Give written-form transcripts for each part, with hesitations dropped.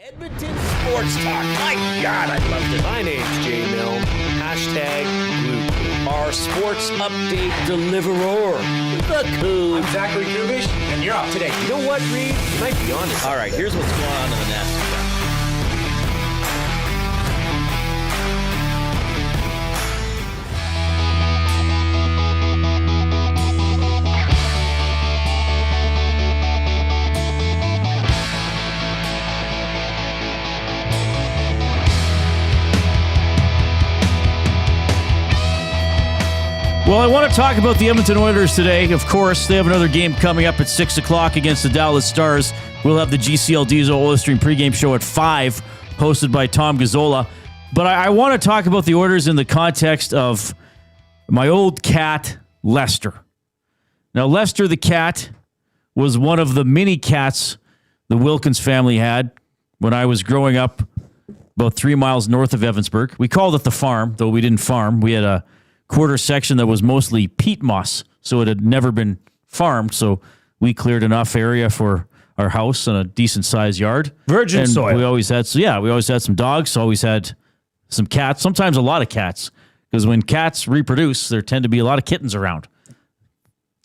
Edmonton Sports Talk. My God, I love this. My name's Jay Milne. #Blue. Our sports update deliverer, the Coon. I'm Zachary Kubish, and you're up today. You know what, Reid? You might be on to something. All right, here's what's going on in the nest. Well, I want to talk about the Edmonton Oilers today. Of course, they have another game coming up at 6 o'clock against the Dallas Stars. We'll have the GCL Diesel Oilers Stream pregame show at 5, hosted by Tom Gazzola. But I want to talk about the Oilers in the context of my old cat, Lester. Now, Lester the cat was one of the many cats the Wilkins family had when I was growing up about 3 miles north of Evansburg. We called it the farm, though we didn't farm. We had a quarter section that was mostly peat moss, so it had never been farmed. So we cleared enough area for our house and a decent sized yard. Virgin and soil. We always had some dogs. Always had some cats. Sometimes a lot of cats, because when cats reproduce, there tend to be a lot of kittens around.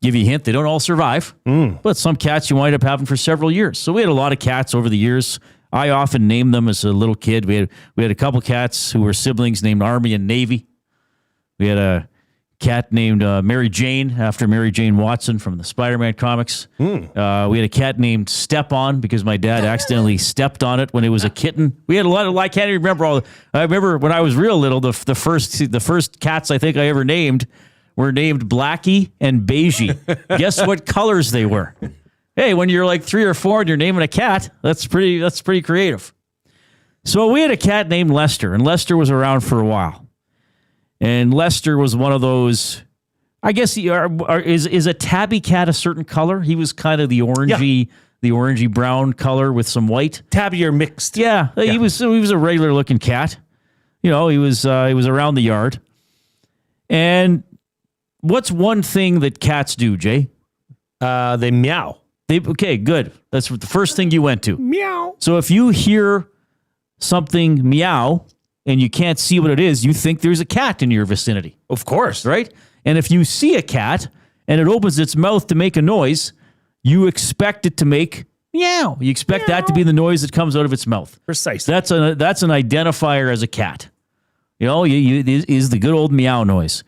Give you a hint: they don't all survive, but some cats you wind up having for several years. So we had a lot of cats over the years. I often named them as a little kid. We had a couple cats who were siblings named Army and Navy. We had a cat named Mary Jane, after Mary Jane Watson from the Spider-Man comics. We had a cat named Step-On because my dad accidentally stepped on it when it was a kitten. We had a lot of, I can't even remember all. I remember when I was real little, the first cats I think I ever named were named Blackie and Beigey. Guess what colors they were? Hey, when you're like 3 or 4 and you're naming a cat, that's pretty creative. So we had a cat named Lester, and Lester was around for a while. And Lester was one of those, I guess, is a tabby cat a certain color? He was kind of the orangey brown color with some white. Tabby or mixed. Yeah. He was a regular looking cat. You know, he was around the yard. And what's one thing that cats do, Jay? They meow. Okay, good. That's the first thing you went to. Meow. So if you hear something meow and you can't see what it is, you think there's a cat in your vicinity. Of course. Right? And if you see a cat and it opens its mouth to make a noise, you expect it to make meow. You expect that to be the noise that comes out of its mouth. Precisely. That's an identifier as a cat. You know, is the good old meow noise.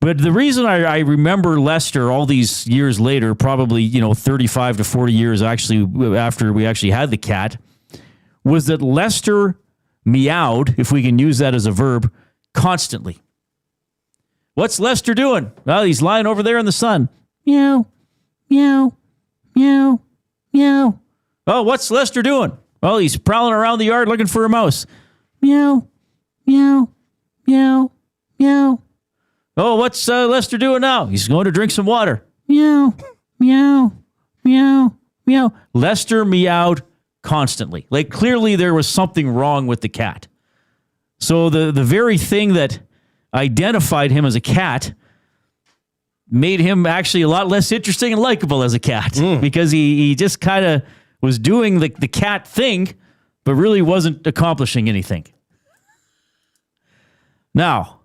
But the reason I remember Lester all these years later, probably, 35 to 40 years actually after we actually had the cat, was that Lester meowed, if we can use that as a verb, constantly. What's Lester doing? Well, he's lying over there in the sun. Meow, meow, meow, meow. Oh, what's Lester doing? Well, he's prowling around the yard looking for a mouse. Meow, meow, meow, meow. Oh, what's Lester doing now? He's going to drink some water. Meow, meow, meow, meow. Lester meowed constantly. Like, clearly there was something wrong with the cat. So the very thing that identified him as a cat made him actually a lot less interesting and likable as a cat, because he just kind of was doing the cat thing, but really wasn't accomplishing anything. Now,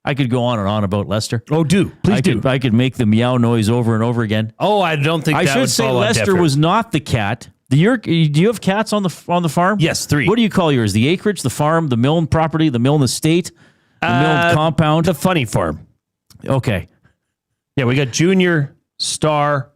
I could go on and on about Lester. Oh, please do. I could make the meow noise over and over again. Oh, I don't think I that should would say fall on Lester deaf ears. was not the cat. Do you have cats on the farm? Yes, 3. What do you call yours? The acreage, the farm, the Milne property, the Milne estate, the Milne compound? The funny farm. Okay. Yeah, we got Junior, Star,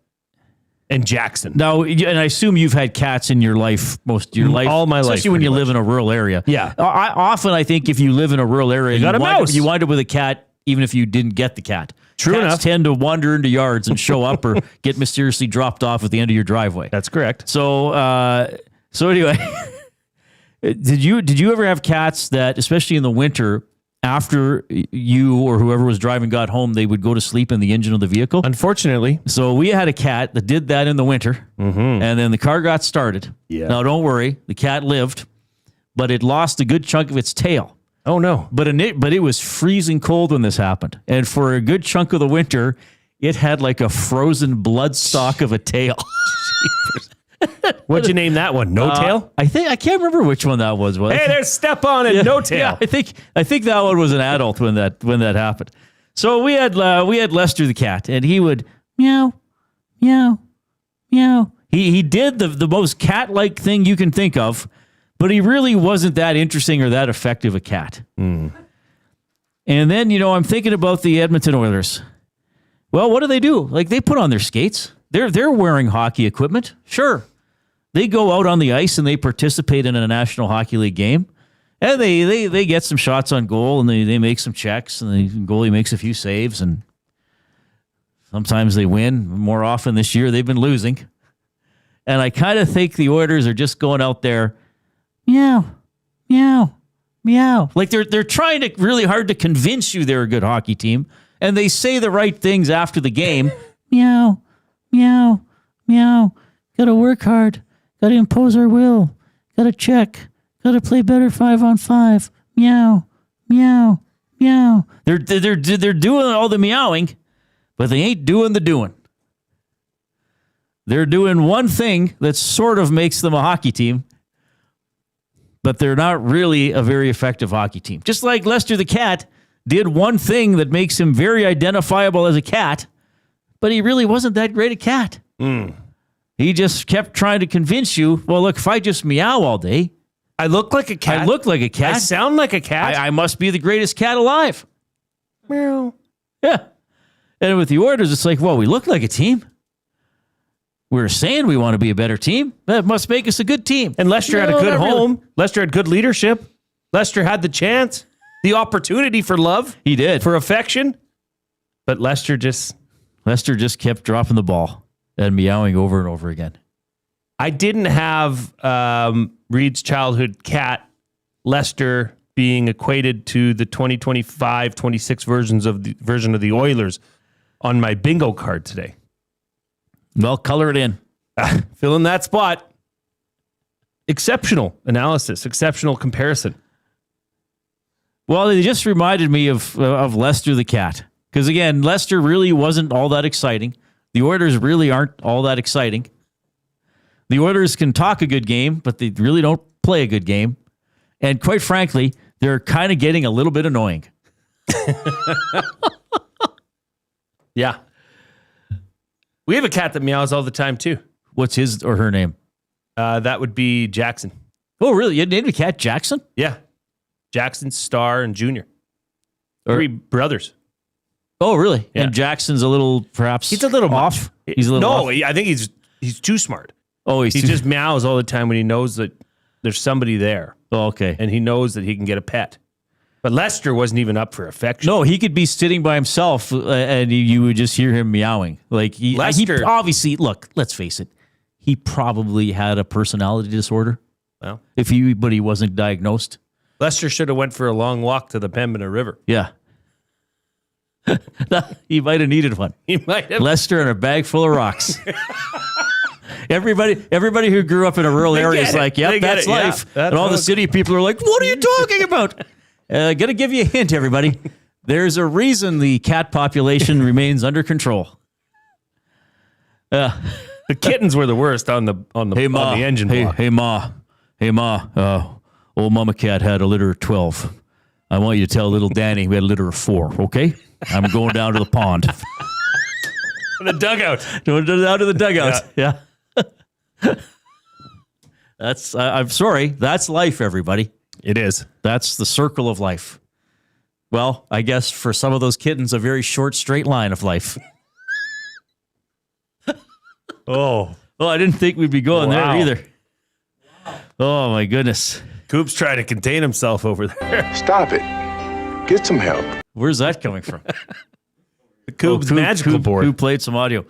and Jackson. Now, and I assume you've had cats in your life, most of your life. All my life, especially when you pretty live in a rural area. Yeah. I think if you live in a rural area, You got a mouse. You wind up with a cat, even if you didn't get the cat. True Cats enough. tend to wander into yards and show up or get mysteriously dropped off at the end of your driveway. That's correct. So anyway, did you ever have cats that, especially in the winter, after you or whoever was driving got home, they would go to sleep in the engine of the vehicle? Unfortunately. So we had a cat that did that in the winter, and then the car got started. Yeah. Now, don't worry, the cat lived, but it lost a good chunk of its tail. Oh, no. But it was freezing cold when this happened. And for a good chunk of the winter, it had like a frozen bloodstock of a tail. What'd you name that one? No tail? I can't remember which one that was. Hey, there's Step On and No Tail. Yeah, I think that one was an adult when that happened. So we had Lester the cat, and he would meow, meow, meow. He did the most cat-like thing you can think of, but he really wasn't that interesting or that effective a cat. And then, I'm thinking about the Edmonton Oilers. Well, what do? Like, they put on their skates. They're wearing hockey equipment. Sure. They go out on the ice and they participate in a National Hockey League game. And they get some shots on goal and they make some checks and the goalie makes a few saves and sometimes they win. More often this year they've been losing. And I kind of think the Oilers are just going out there, meow, meow, meow. Like they're trying to really hard to convince you they're a good hockey team. And they say the right things after the game. Meow, meow, meow. Got to work hard. Got to impose our will. Got to check. Got to play better 5-on-5. Meow, meow, meow. They're doing all the meowing, but they ain't doing the doing. They're doing one thing that sort of makes them a hockey team, but they're not really a very effective hockey team. Just like Lester the cat did one thing that makes him very identifiable as a cat, but he really wasn't that great a cat. He just kept trying to convince you, well, look, if I just meow all day, I look like a cat. I look like a cat. I sound like a cat. I must be the greatest cat alive. Meow. Yeah. And with the Oilers, it's like, well, we look like a team. We're saying we want to be a better team. That must make us a good team. And Lester had a good home. Really. Lester had good leadership. Lester had the chance, the opportunity for love. He did. For affection. But Lester just kept dropping the ball and meowing over and over again. I didn't have Reid's childhood cat, Lester, being equated to the 2025-26 version of the Oilers on my bingo card today. Well, color it in. Fill in that spot. Exceptional analysis, exceptional comparison. Well, they just reminded me of Lester the cat. Because again, Lester really wasn't all that exciting. The Oilers really aren't all that exciting. The Oilers can talk a good game, but they really don't play a good game. And quite frankly, they're kind of getting a little bit annoying. Yeah. We have a cat that meows all the time, too. What's his or her name? That would be Jackson. Oh, really? You named a cat Jackson? Yeah. Jackson, Star, and Junior. 3 brothers. Oh, really? Yeah. And Jackson's a little, perhaps, he's a little off? Much. He's a little off? I think he's too smart. Oh, he just meows all the time when he knows that there's somebody there. Oh, okay. And he knows that he can get a pet. But Lester wasn't even up for affection. No, he could be sitting by himself and you would just hear him meowing. Like he obviously, look, let's face it, he probably had a personality disorder. Well, but he wasn't diagnosed. Lester should have went for a long walk to the Pembina River. Yeah. He might have needed one. He might have. Lester and a bag full of rocks. Everybody who grew up in a rural area is like, yep, that's life. Yeah, and all the city people are like, what are you talking about? Gonna give you a hint, everybody. There's a reason the cat population remains under control. The kittens were the worst on the engine block. Hey ma. Old Mama Cat had a litter of 12. I want you to tell little Danny we had a litter of 4. Okay, I'm going down to the pond. The dugout. Down to the dugout. Yeah. That's. I'm sorry. That's life, everybody. It is. That's the circle of life. Well, I guess for some of those kittens, a very short, straight line of life. Well, I didn't think we'd be going there either. Oh, my goodness. Coop's trying to contain himself over there. Stop it. Get some help. Where's that coming from? The Coop's magical board. Coop played some audio.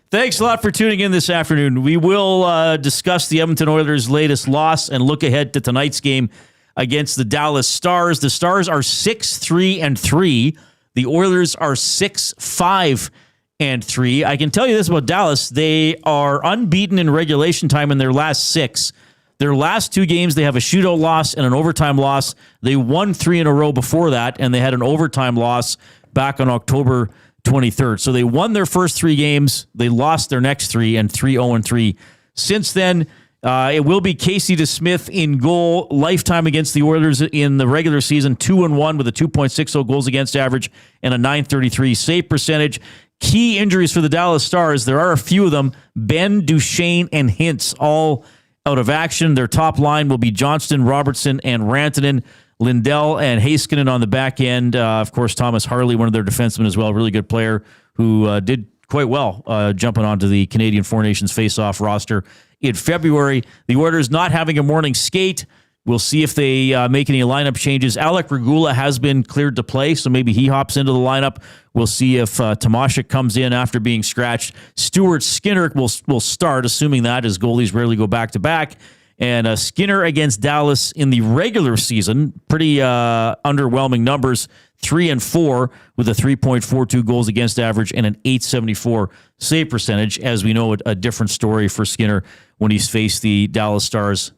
Thanks a lot for tuning in this afternoon. We will discuss the Edmonton Oilers' latest loss and look ahead to tonight's game against the Dallas Stars. The Stars are 6-3-3. The Oilers are 6-5-3. I can tell you this about Dallas. They are unbeaten in regulation time in their last 6. Their last 2 games, they have a shootout loss and an overtime loss. They won 3 in a row before that, and they had an overtime loss back on October 23rd. So they won their first 3 games. They lost their next 3 and 3-0-3 Since then, it will be Casey DeSmith in goal, lifetime against the Oilers in the regular season, 2-1 with a 2.60 goals against average and a .933 save percentage. Key injuries for the Dallas Stars. There are a few of them. Ben, Duchesne, and Hintz all out of action. Their top line will be Johnston, Robertson, and Rantanen. Lindell and Heiskanen on the back end. Of course, Thomas Harley, one of their defensemen as well, really good player who did quite well jumping onto the Canadian Four Nations face-off roster in February. The Oilers not having a morning skate. We'll see if they make any lineup changes. Alec Regula has been cleared to play, so maybe he hops into the lineup. We'll see if Tomashik comes in after being scratched. Stuart Skinner will start, assuming that, as goalies rarely go back-to-back. And Skinner against Dallas in the regular season, pretty underwhelming numbers, 3-4 with a 3.42 goals against average and an .874 save percentage. As we know, a different story for Skinner when he's faced the Dallas Stars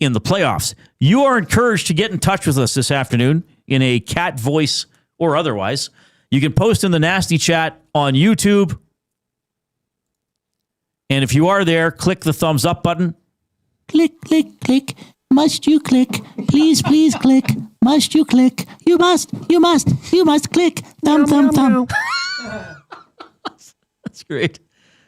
in the playoffs. You are encouraged to get in touch with us this afternoon in a cat voice or otherwise. You can post in the Nasty Chat on YouTube. And if you are there, click the thumbs up button. Click, click, click. Must you click? Please, please click. Must you click? You must click. Thumb, thumb, thumb. That's great.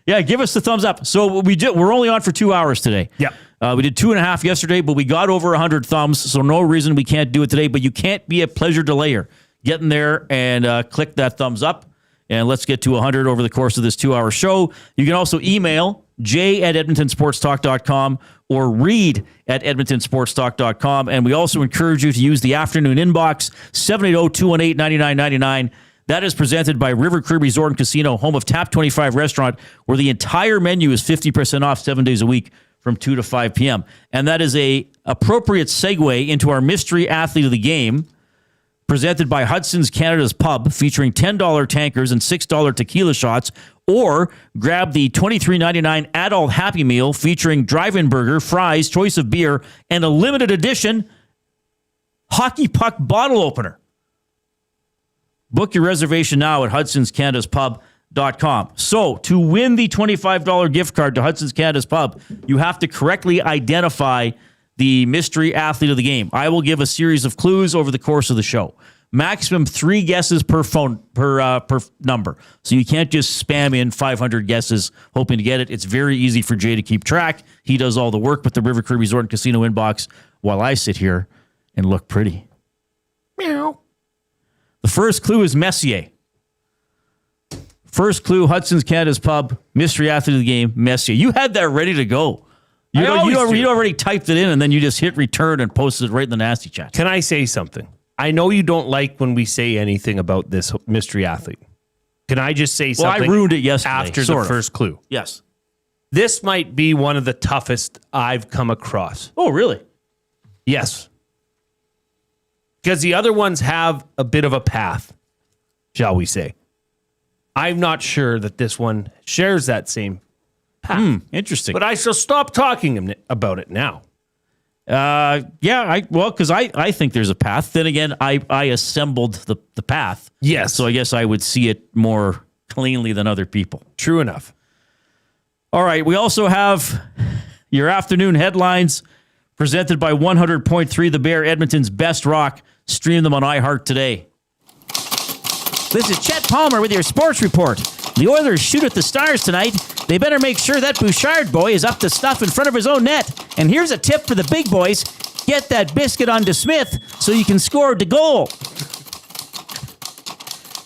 Yeah, give us the thumbs up. So we're only on for 2 hours today. Yeah. We did 2.5 yesterday, but we got over 100 thumbs, so no reason we can't do it today. But you can't be a pleasure delayer. Get in there and click that thumbs up, and let's get to 100 over the course of this 2-hour show. You can also email j@edmontonsportstalk.com or read@edmontonsportstalk.com. And we also encourage you to use the afternoon inbox, 780-218-9999. That is presented by River Cree Resort and Casino, home of Tap 25 Restaurant, where the entire menu is 50% off 7 days a week from 2 to 5 p.m. And that is a appropriate segue into our mystery athlete of the game, presented by Hudson's Canada's Pub, featuring $10 tankers and $6 tequila shots, or grab the $23.99 adult Happy Meal featuring drive-in burger, fries, choice of beer, and a limited edition hockey puck bottle opener. Book your reservation now at hudsonscanadaspub.com. So, to win the $25 gift card to Hudson's Canada's Pub, you have to correctly identify the mystery athlete of the game. I will give a series of clues over the course of the show. Maximum 3 guesses per number. So you can't just spam in 500 guesses hoping to get it. It's very easy for Jay to keep track. He does all the work with the River Cree Resort and Casino inbox while I sit here and look pretty. Meow. The first clue is Messier. First clue, Hudson's Canada's Pub, mystery athlete of the game, Messier. You had that ready to go. You already typed it in, and then you just hit return and posted it right in the Nasty Chat. Can I say something? I know you don't like when we say anything about this mystery athlete. Can I just say something? Well, I ruined it yesterday. After the first clue. Yes. This might be one of the toughest I've come across. Oh, really? Yes. Because the other ones have a bit of a path, shall we say. I'm not sure that this one shares that same path. Interesting. But I shall stop talking about it now. Because I think there's a path. Then again, I assembled the path. Yes. So I guess I would see it more cleanly than other people. True enough. All right. We also have your afternoon headlines presented by 100.3 The Bear, Edmonton's best rock. Stream them on iHeart today. This is Chet Palmer with your sports report. The Oilers shoot at the Stars tonight. They better make sure that Bouchard boy is up to snuff in front of his own net. And here's a tip for the big boys. Get that biscuit on DeSmith so you can score the goal.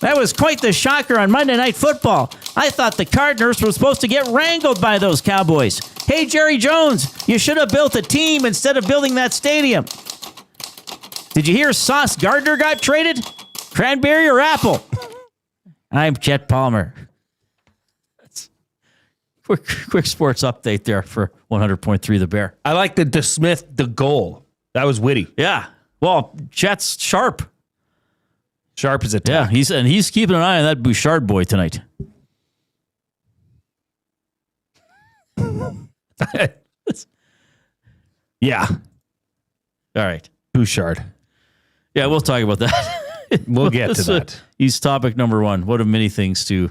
That was quite the shocker on Monday Night Football. I thought the Cardinals were supposed to get wrangled by those Cowboys. Hey, Jerry Jones, you should have built a team instead of building that stadium. Did you hear Sauce Gardner got traded? Cranberry or apple? I'm Chet Palmer. Quick sports update there for 100.3 The Bear. I like the DeSmith, the goal. That was witty. Yeah. Well, Chet's sharp. Sharp as a tack. Yeah, he's keeping an eye on that Bouchard boy tonight. Yeah. All right. Bouchard. Yeah, we'll talk about that. We'll get to that. He's topic number one. What of many things to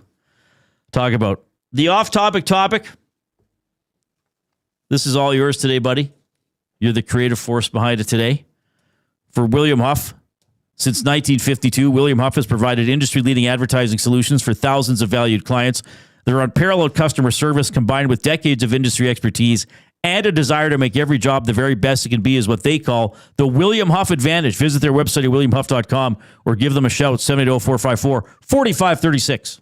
talk about. The off-topic topic. This is all yours today, buddy. You're the creative force behind it today. For William Huff, since 1952, William Huff has provided industry-leading advertising solutions for thousands of valued clients. Their unparalleled customer service, combined with decades of industry expertise and a desire to make every job the very best it can be, is what they call the William Huff Advantage. Visit their website at williamhuff.com or give them a shout, 780-454-4536.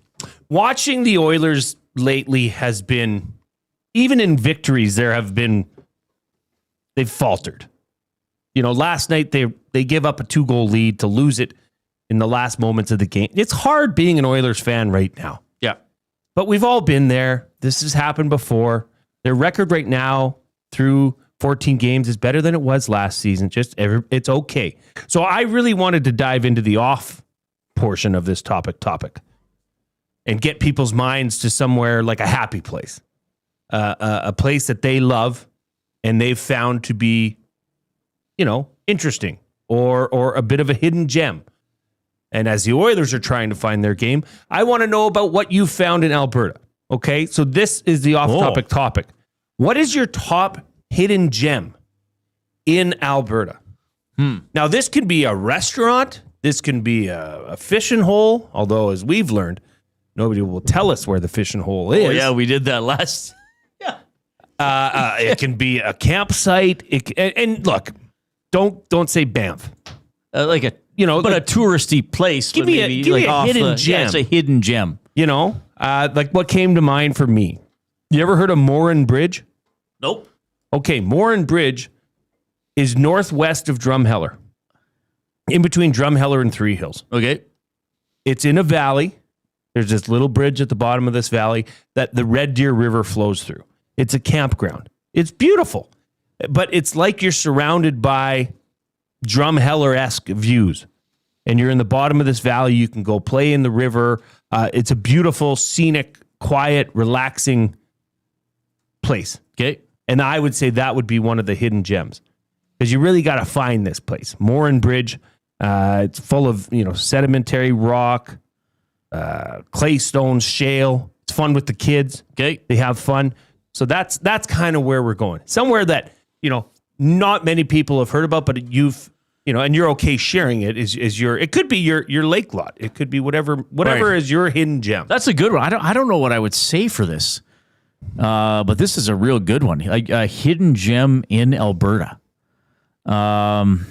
Watching the Oilers lately has been, even in victories, they've faltered. Last night they give up a 2-goal lead to lose it in the last moments of the game. It's hard being an Oilers fan right now. Yeah. But we've all been there. This has happened before. Their record right now through 14 games is better than it was last season. It's okay. So I really wanted to dive into the off portion of this topic and get people's minds to somewhere like a happy place, a place that they love and they've found to be, interesting or a bit of a hidden gem. And as the Oilers are trying to find their game, I want to know about what you found in Alberta. Okay, so this is the off-topic topic. What is your top hidden gem in Alberta? Now, this could be a restaurant. This can be a fishing hole, although, as we've learned, nobody will tell us where the fishing hole is. Oh, yeah, we did that last. It can be a campsite. And look, don't say Banff. But a touristy place. Give me a hidden gem. Yeah, it's a hidden gem. Like what came to mind for me. You ever heard of Milne Bridge? Nope. Okay, Milne Bridge is northwest of Drumheller, in between Drumheller and Three Hills. Okay. It's in a valley. There's this little bridge at the bottom of this valley that the Red Deer River flows through. It's a campground. It's beautiful, but it's like you're surrounded by Drumheller-esque views. And you're in the bottom of this valley. You can go play in the river. It's a beautiful, scenic, quiet, relaxing place. Okay. And I would say that would be one of the hidden gems, because you really got to find this place. Milne Bridge. It's full of sedimentary rock, clay stones, shale. It's fun with the kids. Okay. They have fun. So that's kind of where we're going. Somewhere that not many people have heard about, but you've and you're okay sharing it. Is your, it could be your lake lot. It could be whatever Right. is your hidden gem. That's a good one. I don't know what I would say for this, but this is a real good one. A hidden gem in Alberta. Man,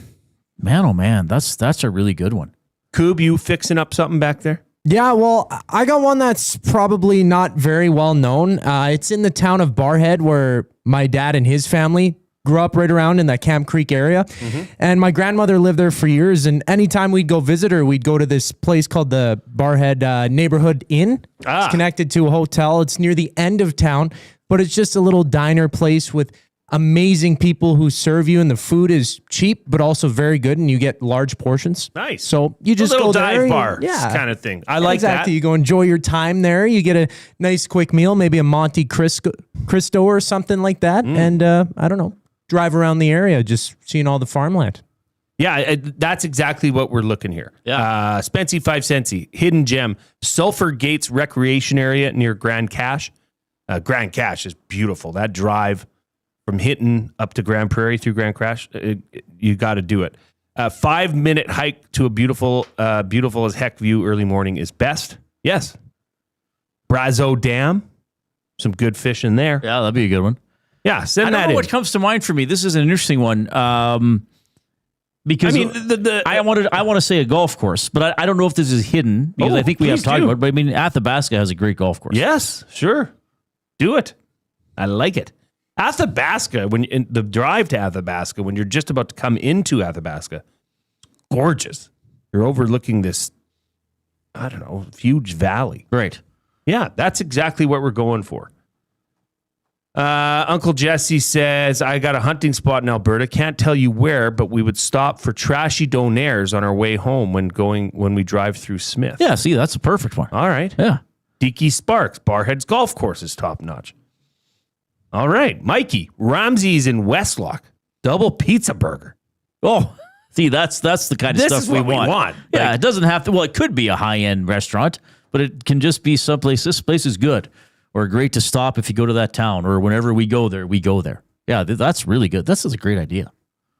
oh man, that's a really good one. Coob, you fixing up something back there? Yeah, well, I got one that's probably not very well known. It's in the town of Barhead, where my dad and his family grew up, right around in that Camp Creek area. Mm-hmm. And my grandmother lived there for years. And anytime we'd go visit her, we'd go to this place called the Barhead Neighborhood Inn. It's connected to a hotel. It's near the end of town, but it's just a little diner place with amazing people who serve you, and the food is cheap but also very good, and you get large portions. Nice. So you just a little go there, dive bar, yeah, kind of thing. I like exactly. that. You go enjoy your time there. You get a nice quick meal, maybe a Monte Cristo or something like that, and I don't know, drive around the area, just seeing all the farmland. Yeah, that's exactly what we're looking here. Yeah. Spency 5 Centsy, hidden gem, Sulphur Gates Recreation Area near Grand Cache. Grand Cache is beautiful. That drive from Hinton up to Grand Prairie through Grand Cache, you got to do it. 5-minute hike to a beautiful as heck view early morning is best. Yes. Brazeau Dam, some good fish in there. Yeah, that'd be a good one. Yeah, send I that don't know in. what comes to mind for me. This is an interesting one. Because I mean, I want to say a golf course, but I don't know if this is hidden, because I think we have please talked do. about it. But I mean, Athabasca has a great golf course. Yes, sure. Do it. I like it. Athabasca, when in the drive to Athabasca, when you're just about to come into Athabasca, gorgeous. You're overlooking this, I don't know, huge valley. Great. Yeah, that's exactly what we're going for. Uncle Jesse says, I got a hunting spot in Alberta. Can't tell you where, but we would stop for trashy donaires on our way home when we drive through Smith. Yeah, see, that's a perfect one. All right. Yeah. Deaky Sparks, Barhead's golf course is top notch. All right. Mikey, Ramsey's in Westlock, double pizza burger. Oh, see, that's the kind of This stuff is what we want. Yeah, Like- it doesn't have to. Well, it could be a high-end restaurant, but it can just be someplace. This place is good. or great to stop if you go to that town, or whenever we go there, we go there. Yeah, that's really good. This is a great idea.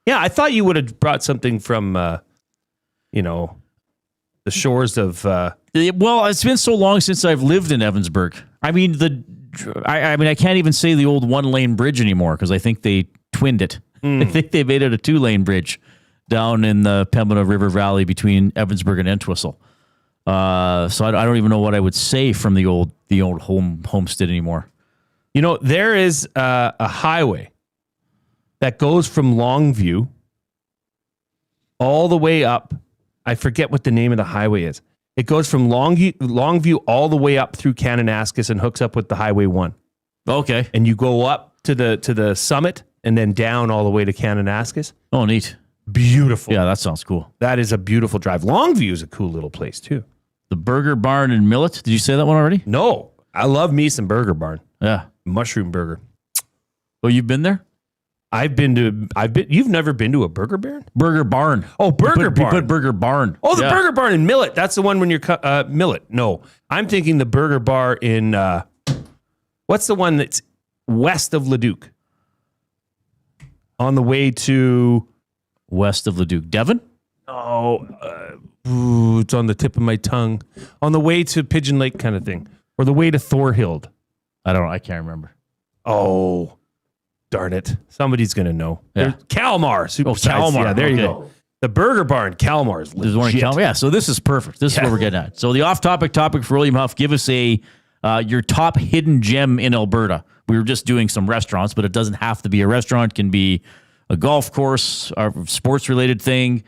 Yeah, I thought you would have brought something from, the shores of. Well, it's been so long since I've lived in Evansburg. I mean, I can't even say the old 1-lane bridge anymore because I think they twinned it. I think they made it a 2-lane bridge down in the Pembina River Valley between Evansburg and Entwistle. So I don't even know what I would say from the old homestead anymore. There is a highway that goes from Longview all the way up. I forget what the name of the highway is. It goes from Longview all the way up through Kananaskis and hooks up with the Highway 1. Okay. And you go up to the summit and then down all the way to Kananaskis. Oh, neat. Beautiful. Yeah, that sounds cool. That is a beautiful drive. Longview is a cool little place too. The Burger Barn in Millet. Did you say that one already? No. I love me some Burger Barn. Yeah. Mushroom burger. Oh, you've been there? You've never been to a Burger Barn? Burger Barn. Oh, Burger Barn. You put Burger Barn. Oh, the Burger Barn in Millet. That's the one when you're Millet. No, I'm thinking the Burger Bar in what's the one that's west of Leduc? On the way to west of Leduc, Devon? Oh, it's on the tip of my tongue. On the way to Pigeon Lake, kind of thing, or the way to Thorhild. I don't know. I can't remember. Oh. Darn it. Somebody's going to know. Yeah. Kalmar. Kalmar. Yeah, there you go. The Burger Barn, Kalmar is legit. There's one in Kalmar. Yeah, so this is perfect. This is what we're getting at. So the off-topic topic for William Huff, give us your top hidden gem in Alberta. We were just doing some restaurants, but it doesn't have to be a restaurant. It can be a golf course, a sports-related thing.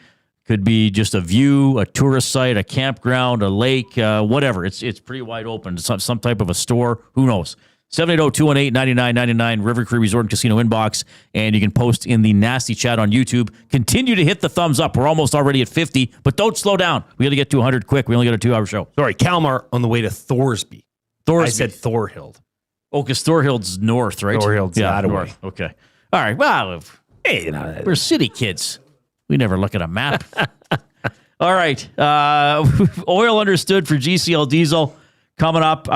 Could be just a view, a tourist site, a campground, a lake, whatever. It's pretty wide open. Some type of a store. Who knows? 780-218-9999, River Cree Resort and Casino inbox, and you can post in the nasty chat on YouTube. Continue to hit the thumbs up. We're almost already at 50, but don't slow down. We got to get to 100 quick. We only got a 2-hour show. Sorry, Kalmar on the way to Thorsby. I said Thorhild. Oh, because Thorhild's north, right? Thorhild's that way. Okay. All right. Well, hey, we're city kids. We never look at a map. All right. Oil understood for GCL Diesel. Coming up,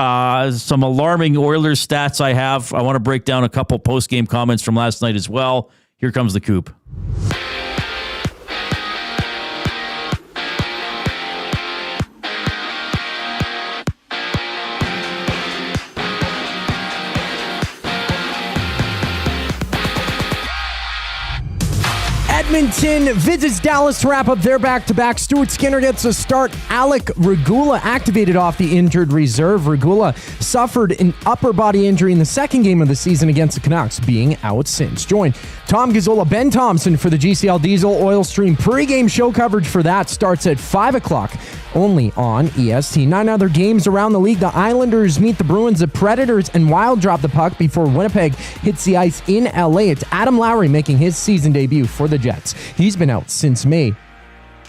some alarming Oilers stats I have. I want to break down a couple post-game comments from last night as well. Here comes the Coop. Edmonton visits Dallas to wrap up their back-to-back. Stuart Skinner gets a start. Alec Regula activated off the injured reserve. Regula suffered an upper body injury in the second game of the season against the Canucks, being out since. Join Tom Gazzola, Ben Thompson for the GCL Diesel Oil Stream. Pre-game show coverage for that starts at 5 o'clock only on EST. 9 other games around the league. The Islanders meet the Bruins, the Predators, and Wild drop the puck before Winnipeg hits the ice in LA. It's Adam Lowry making his season debut for the Jets. He's been out since May,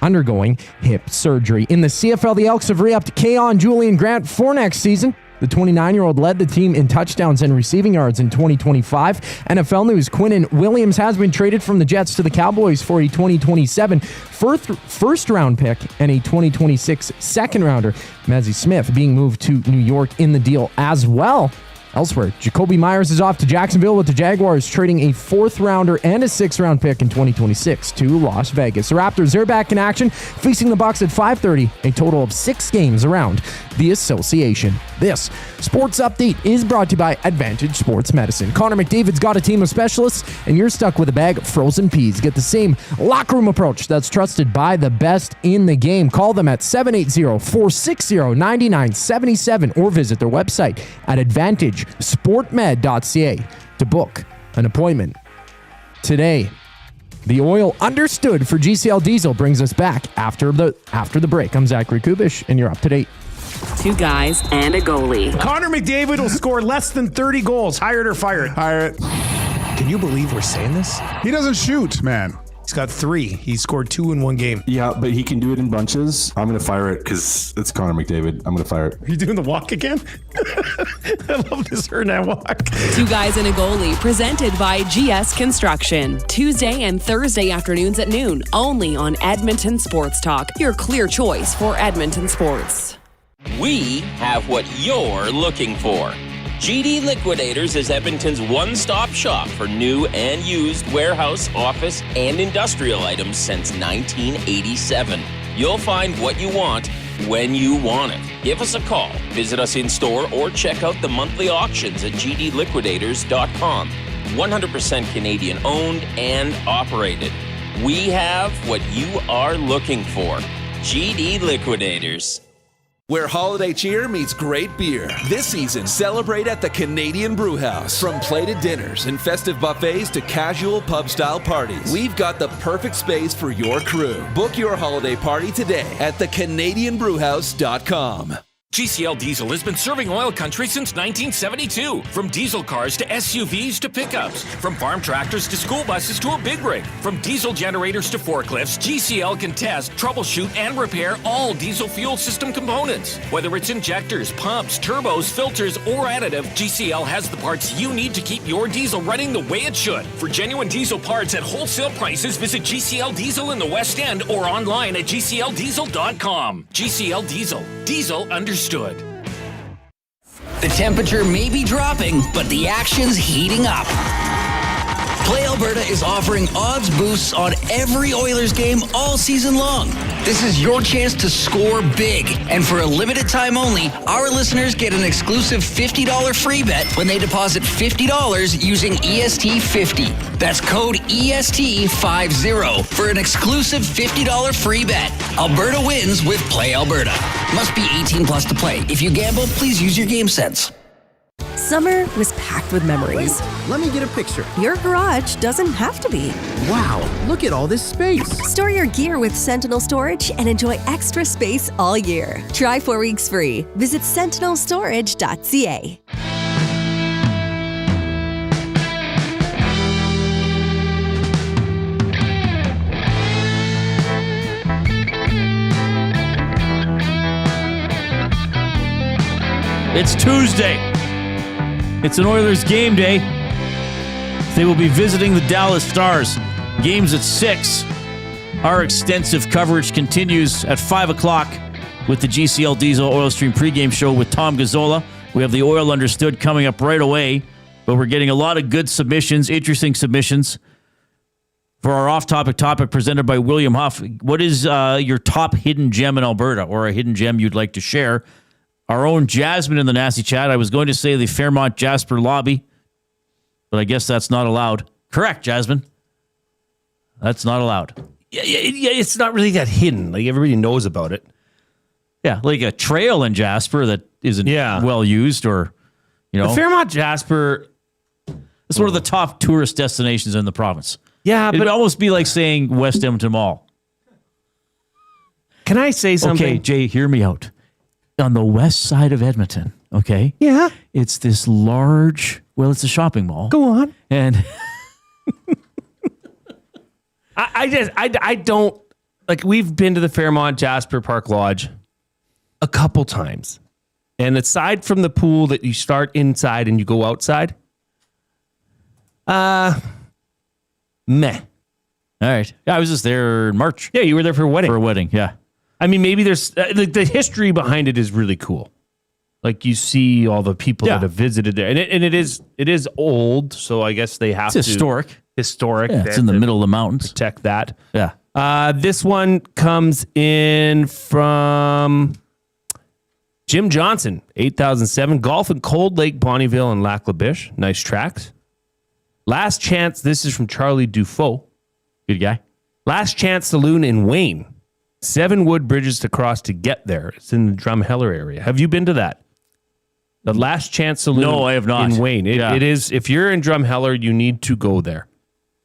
undergoing hip surgery. In the CFL, the Elks have re-upped Keon Julian Grant for next season. The 29-year-old led the team in touchdowns and receiving yards in 2025. NFL news, Quinnen Williams has been traded from the Jets to the Cowboys for a 2027 first-round pick and a 2026 second-rounder. Mazzie Smith being moved to New York in the deal as well. Elsewhere, Jacoby Myers is off to Jacksonville with the Jaguars trading a 4th-rounder and a 6th-round pick in 2026 to Las Vegas. The Raptors, they're back in action, facing the Bucks at 5:30, a total of 6 games around the association. This sports update is brought to you by Advantage Sports Medicine. Connor McDavid's got a team of specialists, and you're stuck with a bag of frozen peas. Get the same locker room approach that's trusted by the best in the game. Call them at 780-460-9977 or visit their website at AdvantageSportMed.ca to book an appointment today. The oil understood for GCL Diesel brings us back after the break. I'm Zachary Kubish, and you're up to date. 2 guys and a goalie. Connor McDavid will score less than 30 goals. Hired or fired? Hire it. Can you believe we're saying this? He doesn't shoot, man. He's got 3. He scored 2 in one game. Yeah, but he can do it in bunches. I'm going to fire it because it's Connor McDavid. I'm going to fire it. Are you doing the walk again? I love this Hernan walk. 2 guys and a goalie, presented by GS Construction. Tuesday and Thursday afternoons at noon, only on Edmonton Sports Talk, your clear choice for Edmonton sports. We have what you're looking for. GD Liquidators is Edmonton's one-stop shop for new and used warehouse, office, and industrial items since 1987. You'll find what you want when you want it. Give us a call, visit us in-store, or check out the monthly auctions at gdliquidators.com. 100% Canadian-owned and operated. We have what you are looking for. GD Liquidators. Where holiday cheer meets great beer. This season, celebrate at the Canadian Brewhouse. From plated dinners and festive buffets to casual pub-style parties, we've got the perfect space for your crew. Book your holiday party today at thecanadianbrewhouse.com. GCL Diesel has been serving oil country since 1972. From diesel cars to SUVs to pickups. From farm tractors to school buses to a big rig. From diesel generators to forklifts, GCL can test, troubleshoot, and repair all diesel fuel system components. Whether it's injectors, pumps, turbos, filters, or additive, GCL has the parts you need to keep your diesel running the way it should. For genuine diesel parts at wholesale prices, visit GCL Diesel in the West End or online at gcldiesel.com. GCL Diesel. Diesel understood. The temperature may be dropping, but the action's heating up. Play Alberta is offering odds boosts on every Oilers game all season long. This is your chance to score big. And for a limited time only, our listeners get an exclusive $50 free bet when they deposit $50 using EST50. That's code EST50 for an exclusive $50 free bet. Alberta wins with Play Alberta. Must be 18 plus to play. If you gamble, please use your game sense. Summer was packed with memories. Wait, let me get a picture. Your garage doesn't have to be. Wow, look at all this space. Store your gear with Sentinel Storage and enjoy extra space all year. Try 4 weeks free. Visit sentinelstorage.ca. It's Tuesday. It's an Oilers game day. They will be visiting the Dallas Stars. Games at 6. Our extensive coverage continues at 5 o'clock with the GCL Diesel Oil Stream pregame show with Tom Gazzola. We have the Oil Understood coming up right away, but we're getting a lot of good submissions, interesting submissions for our off-topic topic presented by William Huff. What is your top hidden gem in Alberta, or a hidden gem you'd like to share? Our own Jasmine in the Nasty Chat. I was going to say the Fairmont Jasper Lobby, but I guess that's not allowed. Correct, Jasmine. That's not allowed. Yeah, it's not really that hidden. Like, everybody knows about it. Yeah, like a trail in Jasper that isn't well used, or, you know. The Fairmont Jasper. It's one of the top tourist destinations in the province. Yeah, It'd almost be like saying West Edmonton Mall. Can I say something? Okay, Jay, hear me out. On the west side of Edmonton, okay? Yeah. It's this large, well, it's a shopping mall. Go on. And I don't, like, we've been to the Fairmont Jasper Park Lodge a couple times. And aside from the pool that you start inside and you go outside, meh. All right. Yeah, I was just there in March. Yeah, you were there for a wedding. For a wedding, yeah. I mean, maybe there's the history behind it is really cool. Like, you see all the people that have visited there, and it is old, so I guess they have it's historic. Yeah, it's in the middle of the mountains. Protect that. Yeah. This one comes in from Jim Johnson, 8007. Golf in Cold Lake, Bonnyville, and Lac La Biche. Nice tracks. Last Chance. This is from Charlie Dufault. Good guy. Last Chance Saloon in Wayne. 7 wood bridges to cross to get there. It's in the Drumheller area. Have you been to that? The Last Chance Saloon. No, I have not. In Wayne. It is, if you're in Drumheller, you need to go there.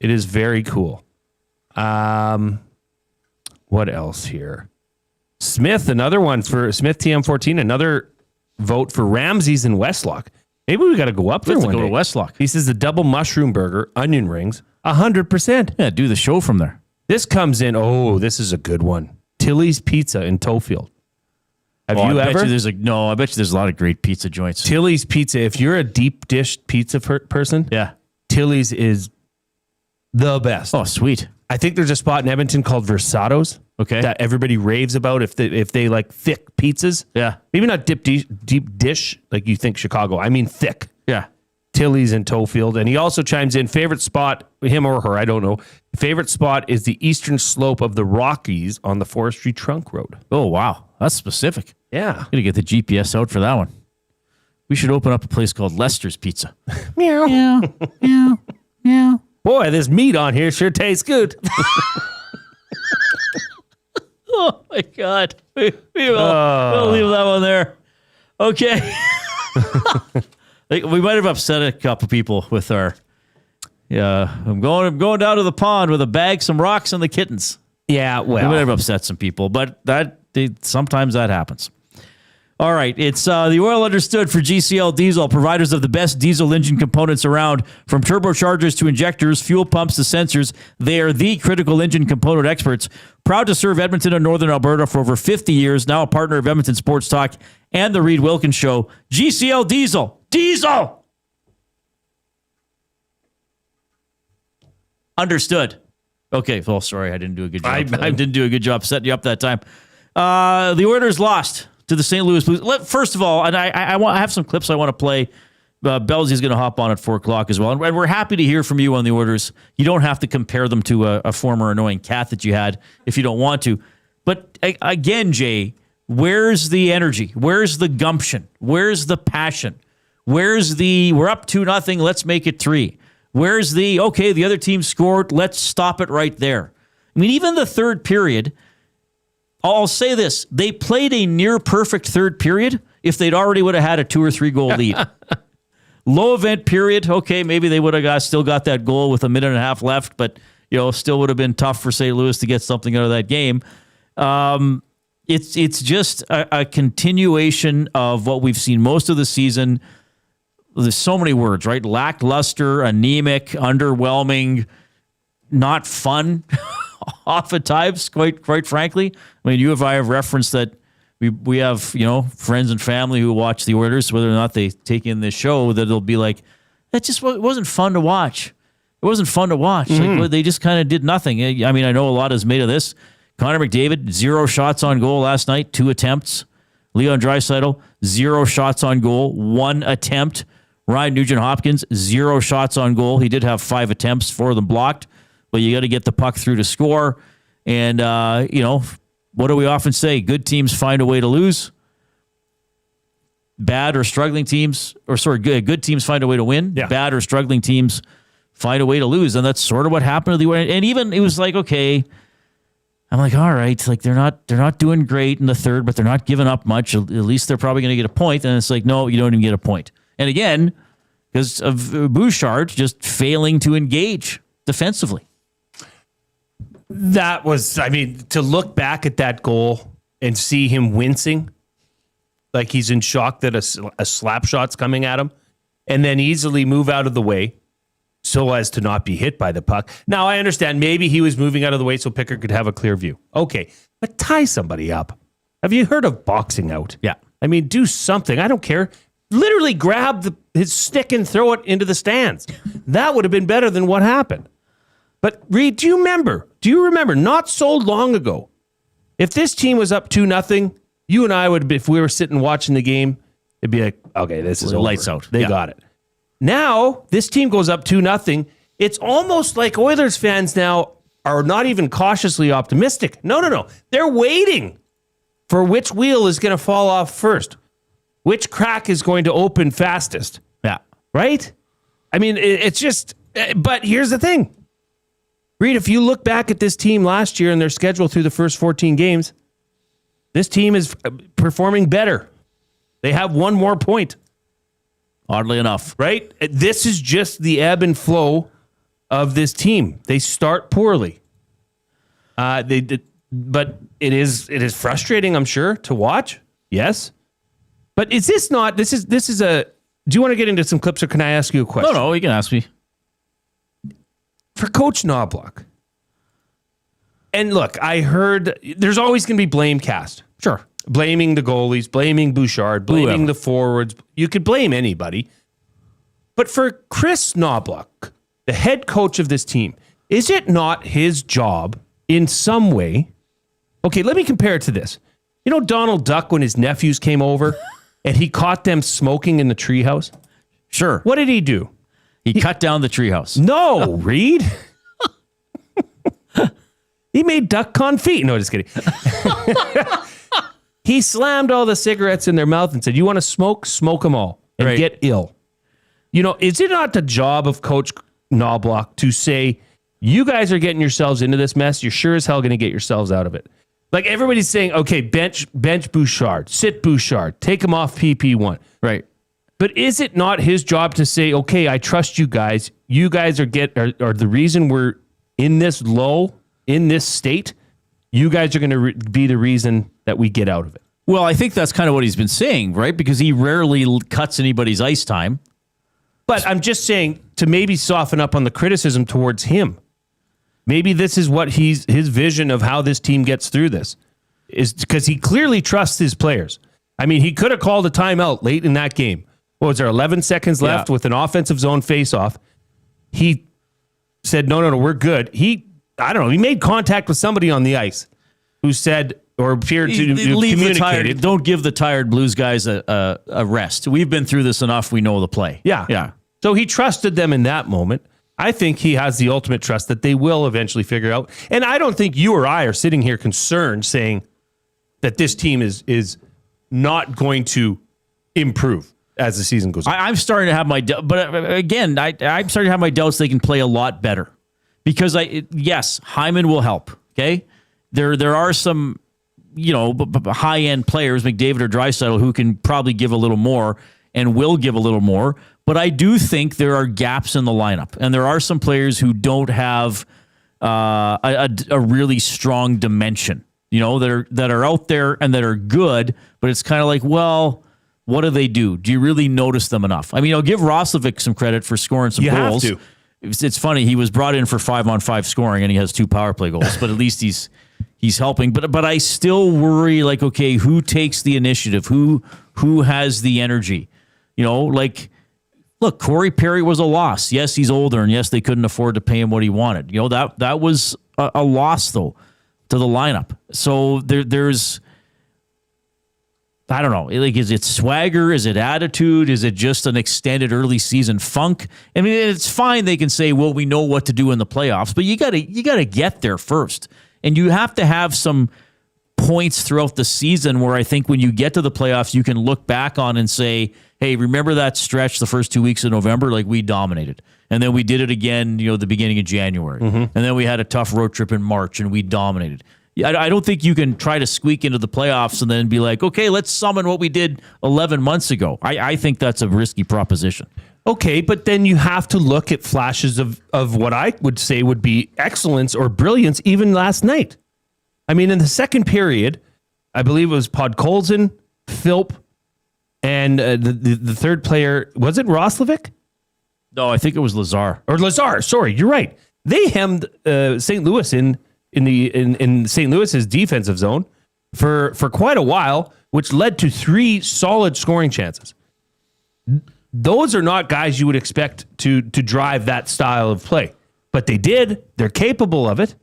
It is very cool. What else here? Smith, another one for Smith TM14, another vote for Ramsey's in Westlock. Maybe we got to go up there one go day. to Westlock. He says the double mushroom burger, onion rings, 100%. Yeah, do the show from there. This comes in, this is a good one. Tilly's Pizza in Tofield. Have you ever? I bet you there's a lot of great pizza joints. Tilly's Pizza. If you're a deep dish pizza person, yeah, Tilly's is the best. Oh, sweet. I think there's a spot in Edmonton called Versatos. Okay. That everybody raves about if they like thick pizzas. Yeah. Maybe not deep dish like you think Chicago. I mean thick. Yeah. Tilly's in Tofield. And he also chimes in, favorite spot, him or her, I don't know. Favorite spot is the eastern slope of the Rockies on the Forestry Trunk Road. Oh, wow. That's specific. Yeah. Got to get the GPS out for that one. We should open up a place called Lester's Pizza. Meow. Meow, meow, meow. Boy, this meat on here sure tastes good. Oh, my God. We'll leave that one there. Okay. We might have upset a couple people with our, I'm going down to the pond with a bag, some rocks, and the kittens. Yeah, well. We might have upset some people, but sometimes that happens. All right, it's the Oil Understood for GCL Diesel, providers of the best diesel engine components around, from turbochargers to injectors, fuel pumps to sensors. They are the critical engine component experts. Proud to serve Edmonton and Northern Alberta for over 50 years, now a partner of Edmonton Sports Talk and the Reid Wilkins Show. GCL Diesel. Diesel! Understood. Okay, well, sorry, I didn't do a good job. I didn't do a good job setting you up that time. The Oilers lost to the St. Louis Blues. First of all, and I have some clips I want to play. Belzy's going to hop on at 4 o'clock as well. And we're happy to hear from you on the Oilers. You don't have to compare them to a former annoying cat that you had if you don't want to. But again, Jay, where's the energy? Where's the gumption? Where's the passion? Where's the, we're up 2-0, let's make it 3? Where's the, okay, the other team scored, let's stop it right there? I mean, even the third period, I'll say this, they played a near perfect third period if they'd already would have had a 2 or 3 goal lead. Low event period, okay, maybe they would have still got that goal with a minute and a half left, but still would have been tough for St. Louis to get something out of that game. It's just a continuation of what we've seen most of the season. There's so many words, right? Lackluster, anemic, underwhelming, not fun off at times, quite frankly. I mean, you and I have referenced that we have, friends and family who watch the Oilers, whether or not they take in this show, that it'll be like, it just wasn't fun to watch. It wasn't fun to watch. Mm-hmm. Like, they just kind of did nothing. I mean, I know a lot is made of this. Connor McDavid, 0 shots on goal last night, 2 attempts. Leon Draisaitl, 0 shots on goal, 1 attempt. Ryan Nugent-Hopkins, 0 shots on goal. He did have 5 attempts, 4 of them blocked, but you got to get the puck through to score. And, what do we often say? Good teams find a way to lose. Good teams find a way to win. Yeah. Bad or struggling teams find a way to lose. And that's sort of what happened to the Oilers. And even it was like, okay, I'm like, all right, like they're not doing great in the third, but they're not giving up much. At least they're probably going to get a point. And it's like, no, you don't even get a point. And again, because of Bouchard just failing to engage defensively. That was, to look back at that goal and see him wincing, like he's in shock that a slap shot's coming at him, and then easily move out of the way so as to not be hit by the puck. Now, I understand maybe he was moving out of the way so Pickard could have a clear view. Okay, but tie somebody up. Have you heard of boxing out? Yeah. Do something. I don't care. Literally grab his stick and throw it into the stands. That would have been better than what happened. But Reid, do you remember not so long ago, if this team was up 2-0, you and I would, if we were sitting watching the game, it'd be like, okay, this is over. Lights out. They got it. Now, this team goes up 2-0. It's almost like Oilers fans now are not even cautiously optimistic. No. They're waiting for which wheel is going to fall off first. Which crack is going to open fastest? Yeah. Right? It's just, but here's the thing. Reid, if you look back at this team last year and their schedule through the first 14 games, this team is performing better. They have 1 more point. Oddly enough. Right? This is just the ebb and flow of this team. They start poorly. But it is frustrating, I'm sure, to watch. Yes. But is this not, this is a, do you want to get into some clips or can I ask you a question? No, you can ask me. For Coach Knobloch, and look, I heard there's always going to be blame cast. Sure. Blaming the goalies, blaming Bouchard, blaming the forwards. You could blame anybody. But for Chris Knobloch, the head coach of this team, Is it not his job in some way? Okay, let me compare it to this. You know Donald Duck when his nephews came over and he caught them smoking in the treehouse? Sure. What did he do? He cut down the treehouse. No, Reid. He made duck confit. No, just kidding. He slammed all the cigarettes in their mouth and said, you want to smoke? Smoke them all and get ill. You know, is it not the job of Coach Knobloch to say, you guys are getting yourselves into this mess. You're sure as hell going to get yourselves out of it. Like everybody's saying, okay, bench Bouchard, sit Bouchard, take him off PP1. Right. But is it not his job to say, okay, I trust you guys. You guys are the reason we're in this low, in this state. You guys are going to be the reason that we get out of it. Well, I think that's kind of what he's been saying, right? Because he rarely cuts anybody's ice time. But I'm just saying to maybe soften up on the criticism towards him. Maybe this is what his vision of how this team gets through this is because he clearly trusts his players. I mean, he could have called a timeout late in that game. What was there, 11 seconds left with an offensive zone faceoff? He said, no, we're good. He made contact with somebody on the ice who said or appeared to communicate. Don't give the tired Blues guys a rest. We've been through this enough. We know the play. Yeah. So he trusted them in that moment. I think he has the ultimate trust that they will eventually figure out. And I don't think you or I are sitting here concerned saying that this team is not going to improve as the season goes on. I'm starting to have my I'm starting to have my doubts they can play a lot better. Because yes, Hyman will help. Okay, there are some high end players, McDavid or Draisaitl, who can probably give a little more and will give a little more. But I do think there are gaps in the lineup, and there are some players who don't have a really strong dimension. That are out there and that are good, but it's kind of like, well, what do they do? Do you really notice them enough? I mean, I'll give Roslovic some credit for scoring some goals. Have to. It's funny. He was brought in for 5-on-5 scoring, and he has 2 power play goals. But at least he's helping. But I still worry. Like, okay, who takes the initiative? Who has the energy? Look, Corey Perry was a loss. Yes, he's older, and yes, they couldn't afford to pay him what he wanted. That was a loss though to the lineup. So there's. I don't know. Like, is it swagger? Is it attitude? Is it just an extended early season funk? I mean, it's fine. They can say, well, we know what to do in the playoffs, but you gotta get there first. And you have to have some points throughout the season where I think when you get to the playoffs, you can look back on and say, hey, remember that stretch the first 2 weeks of November? Like, we dominated. And then we did it again, the beginning of January. Mm-hmm. And then we had a tough road trip in March and we dominated. I don't think you can try to squeak into the playoffs and then be like, okay, let's summon what we did 11 months ago. I think that's a risky proposition. Okay, but then you have to look at flashes of what I would say would be excellence or brilliance even last night. I mean, in the second period, I believe it was Podkolzin, Philp, and the third player, was it Roslovic? No, I think it was Lazar. Or Lazar, sorry, you're right. They hemmed St. Louis in St. Louis's defensive zone for quite a while, which led to 3 solid scoring chances. Those are not guys you would expect to drive that style of play, but they did. They're capable of it.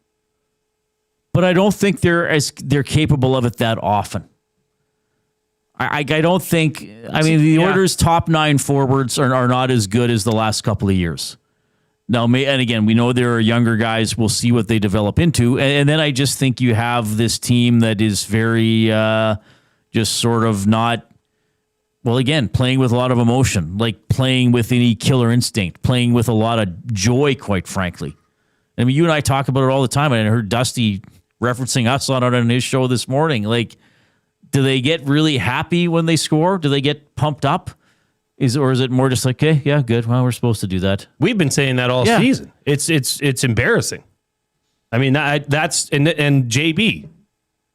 But I don't think they're capable of it that often. I don't think. I mean, the Oilers' top 9 forwards are not as good as the last couple of years. Now, and again, we know there are younger guys. We'll see what they develop into. And then I just think you have this team that is very just sort of not, well, again, playing with a lot of emotion, like playing with any killer instinct, playing with a lot of joy, quite frankly. I mean, you and I talk about it all the time. And I heard Dusty referencing us on it on his show this morning. Like, do they get really happy when they score? Do they get pumped up? Or is it more just like, okay, yeah, good. Well, we're supposed to do that. We've been saying that all season. It's embarrassing. I mean, that's and JB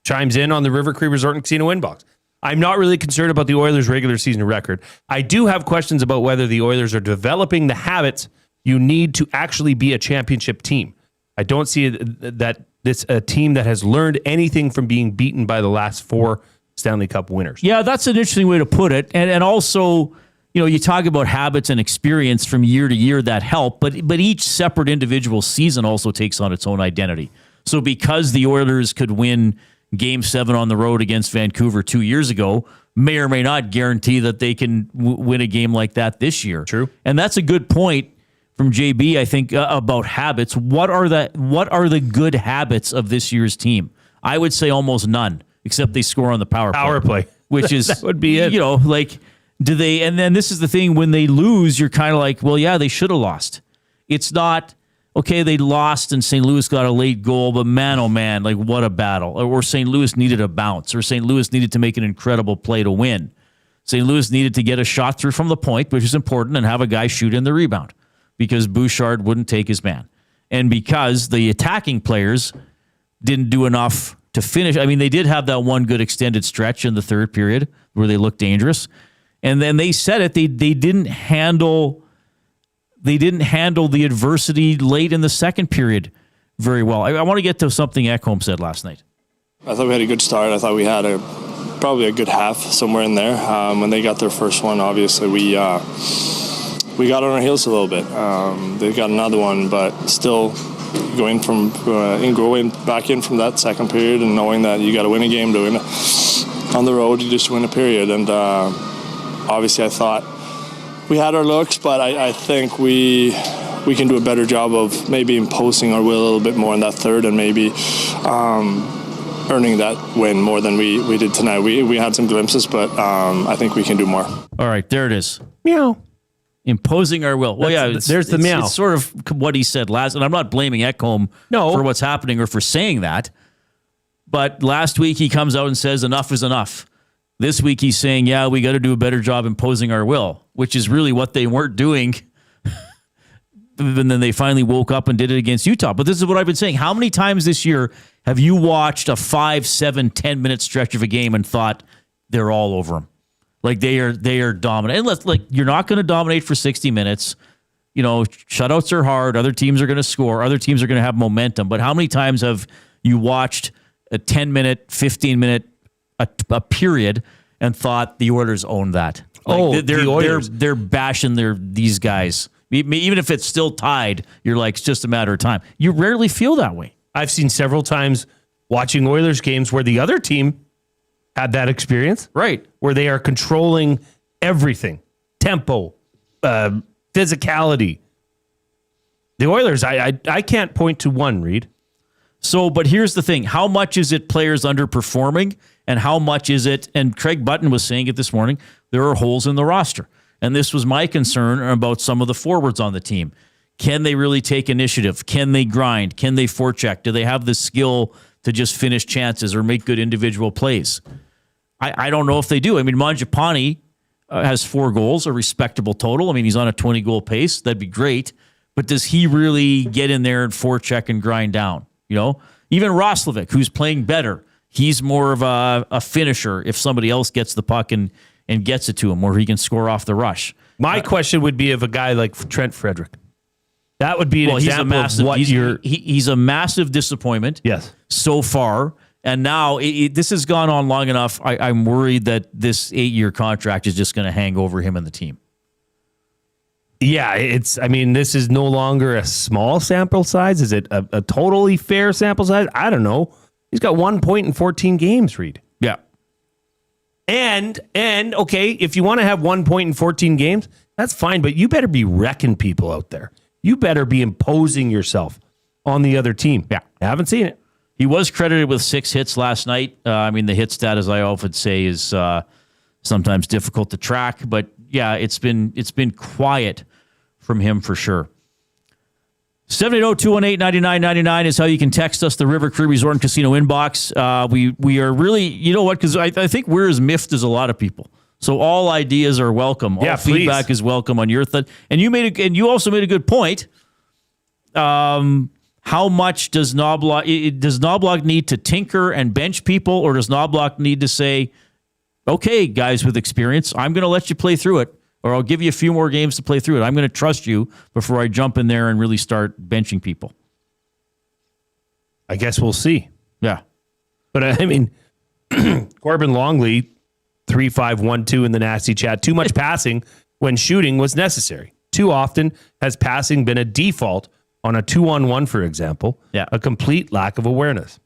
chimes in on the River Cree Resort and Casino inbox. I'm not really concerned about the Oilers' regular season record. I do have questions about whether the Oilers are developing the habits you need to actually be a championship team. I don't see that this a team that has learned anything from being beaten by the last 4 Stanley Cup winners. Yeah, that's an interesting way to put it. And also, you talk about habits and experience from year to year that help, but each separate individual season also takes on its own identity. So because the Oilers could win Game 7 on the road against Vancouver 2 years ago, may or may not guarantee that they can win a game like that this year. True. And that's a good point from JB, I think, about habits. What are the good habits of this year's team? I would say almost none, except they score on the power play. Which is, that would be it. Do they, and then this is the thing, when they lose, you're kind of like, well, yeah, they should have lost. It's not, okay, they lost and St. Louis got a late goal, but man, oh man, like what a battle. Or St. Louis needed a bounce, or St. Louis needed to make an incredible play to win. St. Louis needed to get a shot through from the point, which is important, and have a guy shoot in the rebound because Bouchard wouldn't take his man. And because the attacking players didn't do enough to finish. I mean, they did have that one good extended stretch in the third period where they looked dangerous. And then they said it, they didn't handle the adversity late in the second period very well. I want to get to something Ekholm said last night. I thought we had a good start. I thought we had probably a good half somewhere in there. When they got their first one, obviously we got on our heels a little bit. They got another one, but still going back in from that second period and knowing that you got to win a game to win on the road, you just win a period. And obviously I thought we had our looks, but I think we can do a better job of maybe imposing our will a little bit more in that third and maybe earning that win more than we did tonight. We had some glimpses, but I think we can do more. All right, there it is. Meow. Imposing our will. Well, there's the meow. It's sort of what he said last, and I'm not blaming Ekholm for what's happening or for saying that. But last week he comes out and says enough is enough. This week he's saying, yeah, we got to do a better job imposing our will, which is really what they weren't doing. And then they finally woke up and did it against Utah. But this is what I've been saying. How many times this year have you watched a 5, 7, 10-minute stretch of a game and thought they're all over them? Like they are dominant. And you're not going to dominate for 60 minutes. Shutouts are hard. Other teams are going to score. Other teams are going to have momentum. But how many times have you watched a 10-minute, 15-minute a period and thought the Oilers own that? They're bashing these guys. Even if it's still tied, you're like, it's just a matter of time. You rarely feel that way. I've seen several times watching Oilers games where the other team had that experience. Right. Where they are controlling everything. Tempo, physicality. The Oilers, I can't point to one, Reid. So, but here's the thing. How much is it players underperforming and how much is it, and Craig Button was saying it this morning, there are holes in the roster. And this was my concern about some of the forwards on the team. Can they really take initiative? Can they grind? Can they forecheck? Do they have the skill to just finish chances or make good individual plays? I don't know if they do. I mean, Mangiapane has 4 goals, a respectable total. I mean, he's on a 20-goal pace. That'd be great. But does he really get in there and forecheck and grind down? Even Roslovic, who's playing better, he's more of a finisher if somebody else gets the puck and gets it to him, where he can score off the rush. My question would be of a guy like Trent Frederick. That would be an example of what he's a massive disappointment. Yes. So far. And now this has gone on long enough. I'm worried that this 8-year contract is just going to hang over him and the team. Yeah, this is no longer a small sample size. Is it a totally fair sample size? I don't know. He's got 1 point in 14 games, Reid. Yeah. And okay, if you want to have 1 point in 14 games, that's fine, but you better be wrecking people out there. You better be imposing yourself on the other team. Yeah. I haven't seen it. He was credited with 6 hits last night. The hit stat, as I often say, is sometimes difficult to track, but yeah, it's been quiet from him for sure. 780-218-9999 is how you can text us, the River Cree Resort and Casino inbox. We are really, you know what, because I think we're as miffed as a lot of people. So all ideas are welcome. All feedback is welcome on your thought. And you also made a good point. How much does Knobloch need to tinker and bench people, or does Knobloch need to say, okay, guys with experience, I'm going to let you play through it, or I'll give you a few more games to play through it. I'm going to trust you before I jump in there and really start benching people. I guess we'll see. Yeah. But Corbin Longley, 3-5-1-2 in the nasty chat. Too much passing. when shooting was necessary. Too often has passing been a default on a 2-on-1, for example. Yeah. A complete lack of awareness.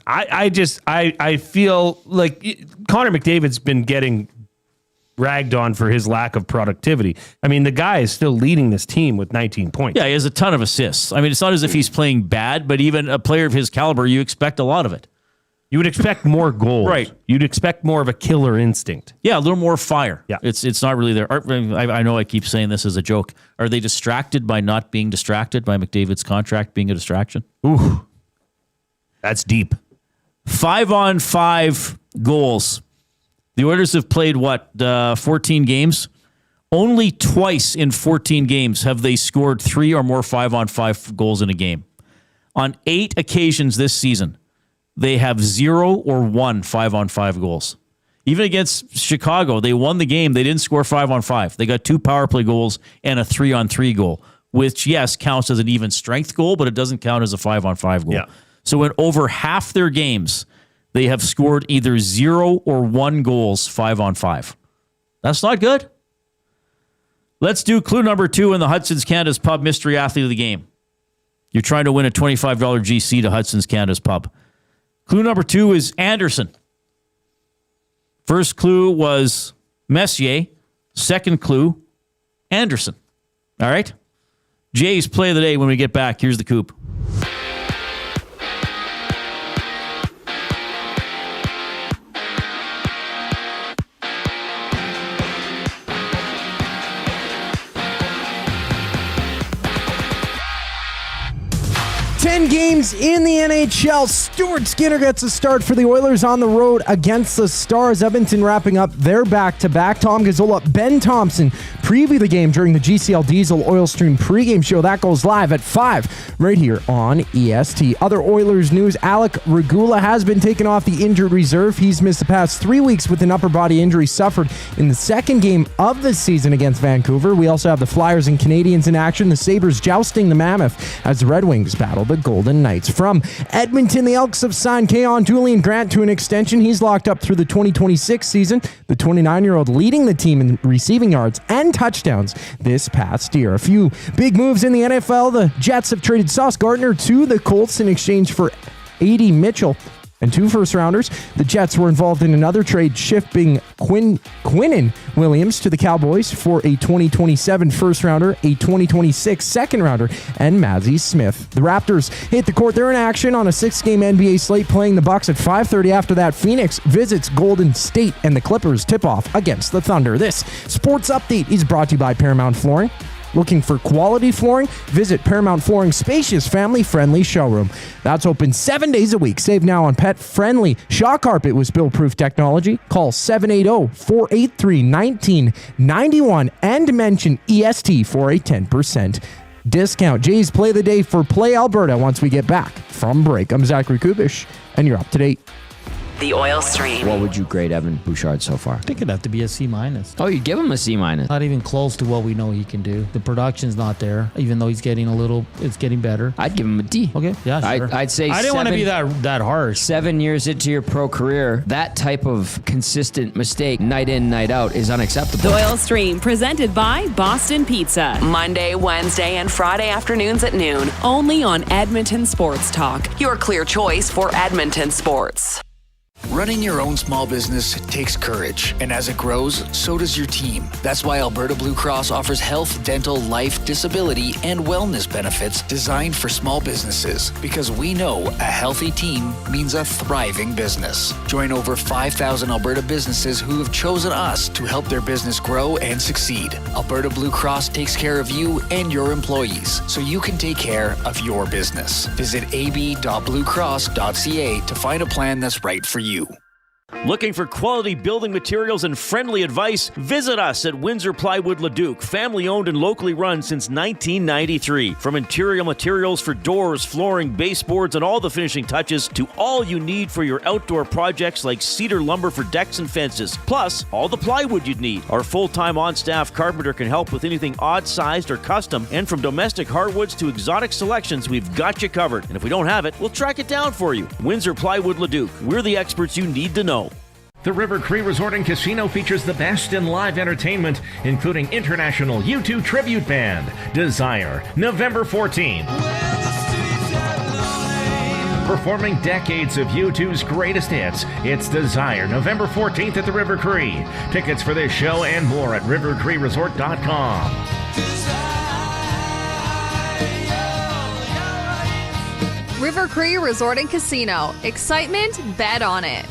I feel like Connor McDavid's been getting ragged on for his lack of productivity. I mean, the guy is still leading this team with 19 points. Yeah, he has a ton of assists. I mean, it's not as if he's playing bad, but even a player of his caliber, you expect a lot of it. You would expect more goals. Right. You'd expect more of a killer instinct. Yeah, a little more fire. Yeah. It's not really there. I know I keep saying this as a joke. Are they distracted by not being distracted, by McDavid's contract being a distraction? Ooh, that's deep. 5-on-5 goals. The Oilers have played, 14 games? Only twice in 14 games have they scored 3 or more 5-on-5 goals in a game. On 8 occasions this season, they have 0 or 1 5-on-5 goals. Even against Chicago, they won the game. They didn't score 5-on-5. They got 2 power play goals and a 3-on-3 goal, which, yes, counts as an even strength goal, but it doesn't count as a 5-on-5 goal. Yeah. So in over half their games, they have scored either 0 or 1 goals 5-on-5. That's not good. Let's do clue number 2 in the Hudson's Canada's Pub Mystery Athlete of the Game. You're trying to win a $25 GC to Hudson's Canada's Pub. Clue number 2 is Anderson. First clue was Messier. Second clue, Anderson. All right? Jay's play of the day when we get back. Here's the coop. Games in the NHL. Stuart Skinner gets a start for the Oilers on the road against the Stars. Edmonton wrapping up their back-to-back. Tom Gazzola, Ben Thompson preview the game during the GCL Diesel Oil Stream pregame show. That goes live at 5 right here on EST. Other Oilers news, Alec Regula has been taken off the injured reserve. He's missed the past 3 weeks with an upper body injury suffered in the second game of the season against Vancouver. We also have the Flyers and Canadians in action. The Sabres jousting the Mammoth as the Red Wings battle the Golden Knights. From Edmonton, the Elks have signed Keon Julian Grant to an extension. He's locked up through the 2026 season. The 29-year-old leading the team in receiving yards and touchdowns this past year. A few big moves in the NFL. The Jets have traded Sauce Gardner to the Colts in exchange for A.D. Mitchell and 2 first-rounders. The Jets were involved in another trade, shipping Quinnen Williams to the Cowboys for a 2027 first-rounder, a 2026 second-rounder, and Mazi Smith. The Raptors hit the court. They're in action on a 6-game NBA slate, playing the Bucks at 5:30. After that, Phoenix visits Golden State, and the Clippers tip off against the Thunder. This Sports Update is brought to you by Paramount Flooring. Looking for quality flooring? Visit Paramount Flooring's spacious, family-friendly showroom. That's open 7 days a week. Save now on pet-friendly shock carpet with spill-proof technology. Call 780-483-1991 and mention EST for a 10% discount. Jay's play of the day for Play Alberta once we get back from break. I'm Zachary Kubish, and you're up to date. The Oil Stream. What would you grade Evan Bouchard so far? I think it'd have to be a C-. Oh, you'd give him a C-. Not even close to what we know he can do. The production's not there, even though it's getting better. I'd give him a D. Okay, yeah, sure. I'd say I didn't want to be that harsh. 7 years into your pro career, that type of consistent mistake, night in, night out, is unacceptable. The Oil Stream, presented by Boston Pizza. Monday, Wednesday, and Friday afternoons at noon. Only on Edmonton Sports Talk. Your clear choice for Edmonton sports. Running your own small business takes courage, and as it grows, so does your team. That's why Alberta Blue Cross offers health, dental, life, disability, and wellness benefits designed for small businesses, because we know a healthy team means a thriving business. Join over 5,000 Alberta businesses who have chosen us to help their business grow and succeed. Alberta Blue Cross takes care of you and your employees, so you can take care of your business. Visit ab.bluecross.ca to find a plan that's right for you. Looking for quality building materials and friendly advice? Visit us at Windsor Plywood Leduc, family owned and locally run since 1993. From interior materials for doors, flooring, baseboards, and all the finishing touches to all you need for your outdoor projects like cedar lumber for decks and fences, plus all the plywood you'd need. Our full-time on-staff carpenter can help with anything odd-sized or custom, and from domestic hardwoods to exotic selections, we've got you covered. And if we don't have it, we'll track it down for you. Windsor Plywood Leduc, we're the experts you need to know. The River Cree Resort and Casino features the best in live entertainment, including international U2 tribute band, Desire, November 14th. Performing decades of U2's greatest hits, it's Desire, November 14th at the River Cree. Tickets for this show and more at rivercreeresort.com. River Cree Resort and Casino. Excitement, bet on it.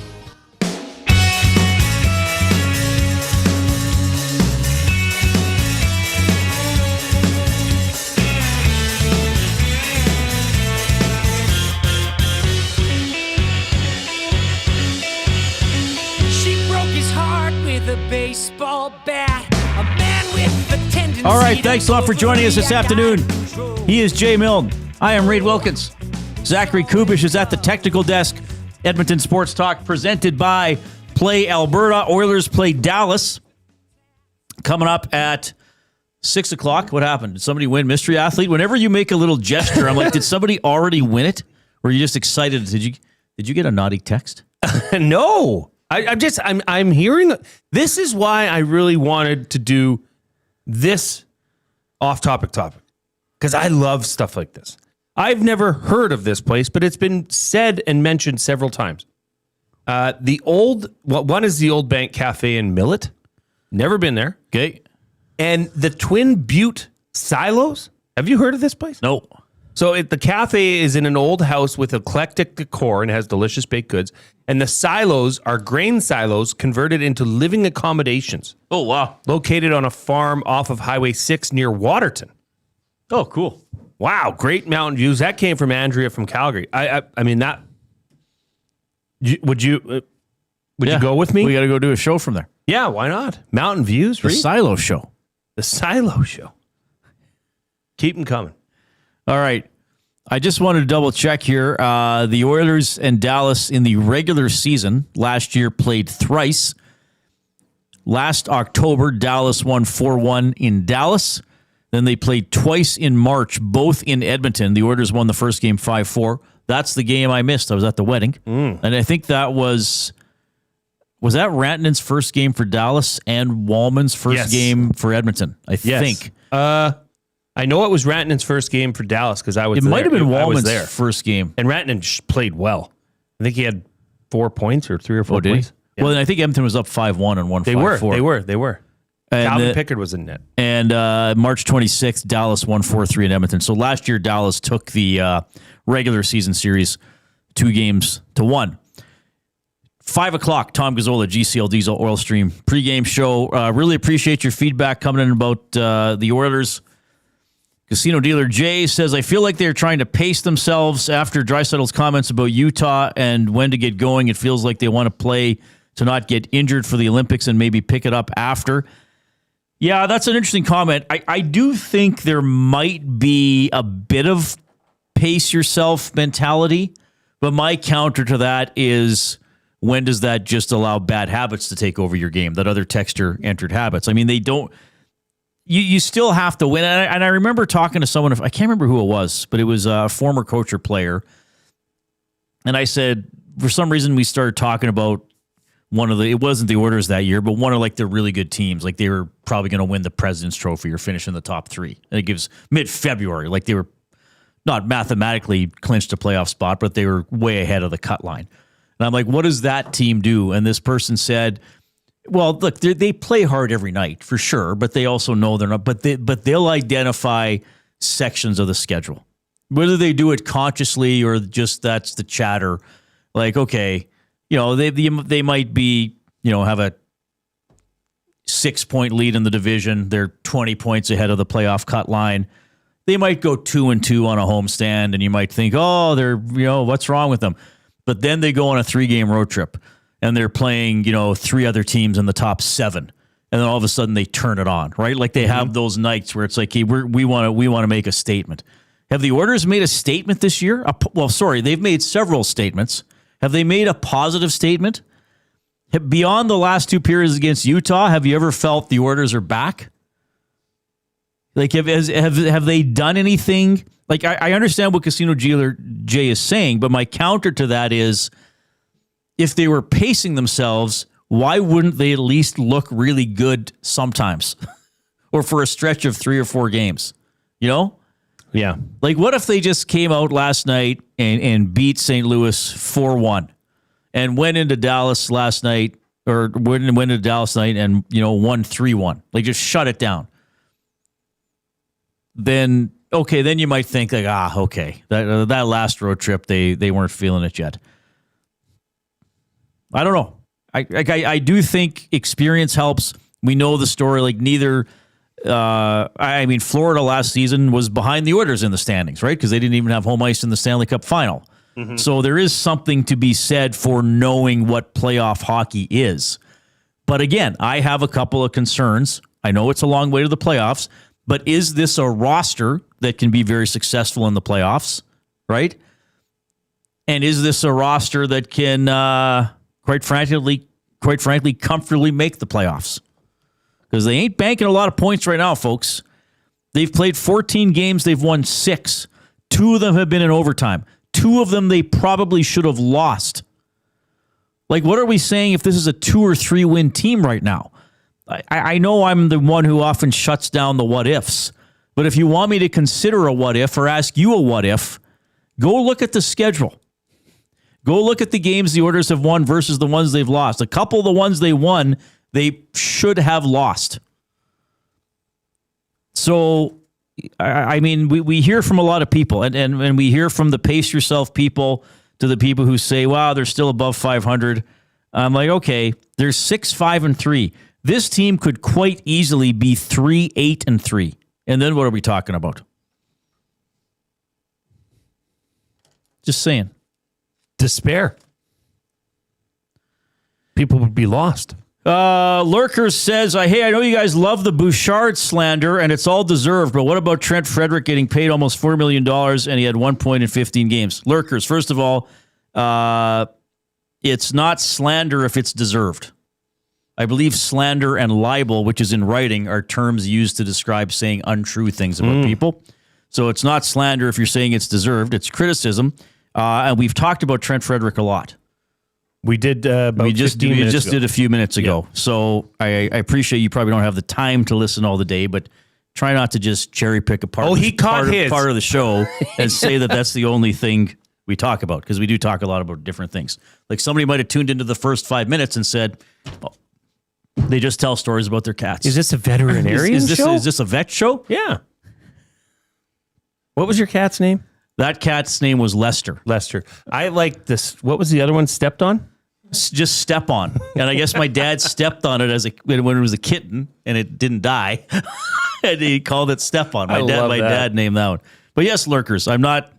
A baseball bat, a man with a tendency. All right, thanks a lot for joining us this afternoon. He is Jay Milne. I am Reid Wilkins. Zachary Kubish is at the technical desk. Edmonton Sports Talk presented by Play Alberta. Oilers play Dallas. Coming up at 6 o'clock. What happened? Did somebody win Mystery Athlete? Whenever you make a little gesture, I'm like, did somebody already win it? Or are you just excited? Did you get a naughty text? No. I'm hearing. This is why I really wanted to do this off-topic topic, because I love stuff like this. I've never heard of this place, but it's been said and mentioned several times. One is the Old Bank Cafe in Millet. Never been there. Okay. And the Twin Butte Silos. Have you heard of this place? No. So the cafe is in an old house with eclectic decor and has delicious baked goods. And the silos are grain silos converted into living accommodations. Oh, wow. Located on a farm off of Highway 6 near Waterton. Oh, cool. Wow, great mountain views. That came from Andrea from Calgary. I mean, that... Would you go with me? We got to go do a show from there. Yeah, why not? Mountain views, The Silo Show. The Silo Show. Keep them coming. All right. I just wanted to double check here. The Oilers and Dallas in the regular season last year played thrice. Last October, Dallas won 4-1 in Dallas. Then they played twice in March, both in Edmonton. The Oilers won the first game 5-4. That's the game I missed. I was at the wedding. And I think that was that Rantanen's first game for Dallas and Wallman's first game for Edmonton? I think. I know it was Rantanen's first game for Dallas because I was there. It might have been Wallman's first game. And Rantanen played well. I think he had 4 points or 3 or 4 points. Yeah. Well, then I think Edmonton was up 5-1 and won 5-4. They were. And Calvin Pickard was in net. And March 26th, Dallas won 4-3 in Edmonton. So last year, Dallas took the regular season series 2-1. 5 o'clock, Tom Gazzola, GCL Diesel Oil Stream pregame show. Really appreciate your feedback coming in about the Oilers. Casino dealer Jay says, I feel like they're trying to pace themselves after Draisaitl's comments about Utah and when to get going. It feels like they want to play to not get injured for the Olympics and maybe pick it up after. Yeah, that's an interesting comment. I do think there might be a bit of pace yourself mentality, but my counter to that is, when does that just allow bad habits to take over your game? That other texter entered habits. I mean, they don't. You still have to win. And I remember talking to someone, I can't remember who it was, but it was a former coach or player. And I said, for some reason, we started talking about it wasn't the Oilers that year, but one of like the really good teams. Like they were probably going to win the President's Trophy or finish in the top 3. And it gives mid-February. Like they were not mathematically clinched a playoff spot, but they were way ahead of the cut line. And I'm like, what does that team do? And this person said, well, look, they play hard every night for sure, but they also know they're not. But they'll identify sections of the schedule, whether they do it consciously or just that's the chatter. Like, okay, they might be have a 6-point lead in the division. They're 20 points ahead of the playoff cut line. They might go 2-2 on a homestand, and you might think, oh, they're what's wrong with them? But then they go on a 3-game road trip. And they're playing, 3 other teams in the top 7, and then all of a sudden they turn it on, right? Like they have those nights where it's like, hey, we want to make a statement. Have the Oilers made a statement this year? They've made several statements. Have they made a positive statement? Beyond the last 2 periods against Utah, have you ever felt the Oilers are back? Like have they done anything? Like I understand what Casino Dealer Jay is saying, but my counter to that is, if they were pacing themselves, why wouldn't they at least look really good sometimes? Or for a stretch of 3 or 4 games, you know? Yeah. Like, what if they just came out last night and beat St. Louis 4-1 and went into Dallas last night and, won 3-1? Like, just shut it down. Then you might think, like, that last road trip, they weren't feeling it yet. I don't know. I do think experience helps. We know the story. Like, Florida last season was behind the Oilers in the standings, right? Because they didn't even have home ice in the Stanley Cup final. Mm-hmm. So there is something to be said for knowing what playoff hockey is. But again, I have a couple of concerns. I know it's a long way to the playoffs, but is this a roster that can be very successful in the playoffs, right? And is this a roster that can, quite frankly, comfortably make the playoffs? Because they ain't banking a lot of points right now, folks. They've played 14 games. They've won 6. 2 of them have been in overtime. 2 of them they probably should have lost. Like, what are we saying if this is a 2 or 3 win team right now? I know I'm the one who often shuts down the what ifs. But if you want me to consider a what if or ask you a what if, go look at the schedule. Go look at the games the Oilers have won versus the ones they've lost. A couple of the ones they won, they should have lost. So, we hear from a lot of people, and we hear from the pace yourself people to the people who say, wow, they're still above 500. I'm like, okay, they're 6-5-3. This team could quite easily be 3-8-3. And then what are we talking about? Just saying. Despair. People would be lost. Lurkers says, hey, I know you guys love the Bouchard slander, and it's all deserved, but what about Trent Frederick getting paid almost $4 million and he had 1 point in 15 games? Lurkers, first of all, it's not slander if it's deserved. I believe slander and libel, which is in writing, are terms used to describe saying untrue things about people. So it's not slander if you're saying it's deserved. It's criticism. And we've talked about Trent Frederick a lot. We did we just did a few minutes ago. Yeah. So I appreciate you probably don't have the time to listen all the day, but try not to just cherry pick a part of the show and say that that's the only thing we talk about, because we do talk a lot about different things. Like, somebody might have tuned into the first 5 minutes and said, they just tell stories about their cats. Is this a veterinarian show? Is this a vet show? Yeah. What was your cat's name? That cat's name was Lester. Lester. I like this. What was the other one? Stepped on? Just Step On. And I guess my dad stepped on it when it was a kitten and it didn't die. And he called it Step On. My dad named that one. But yes, Lurkers, I'm not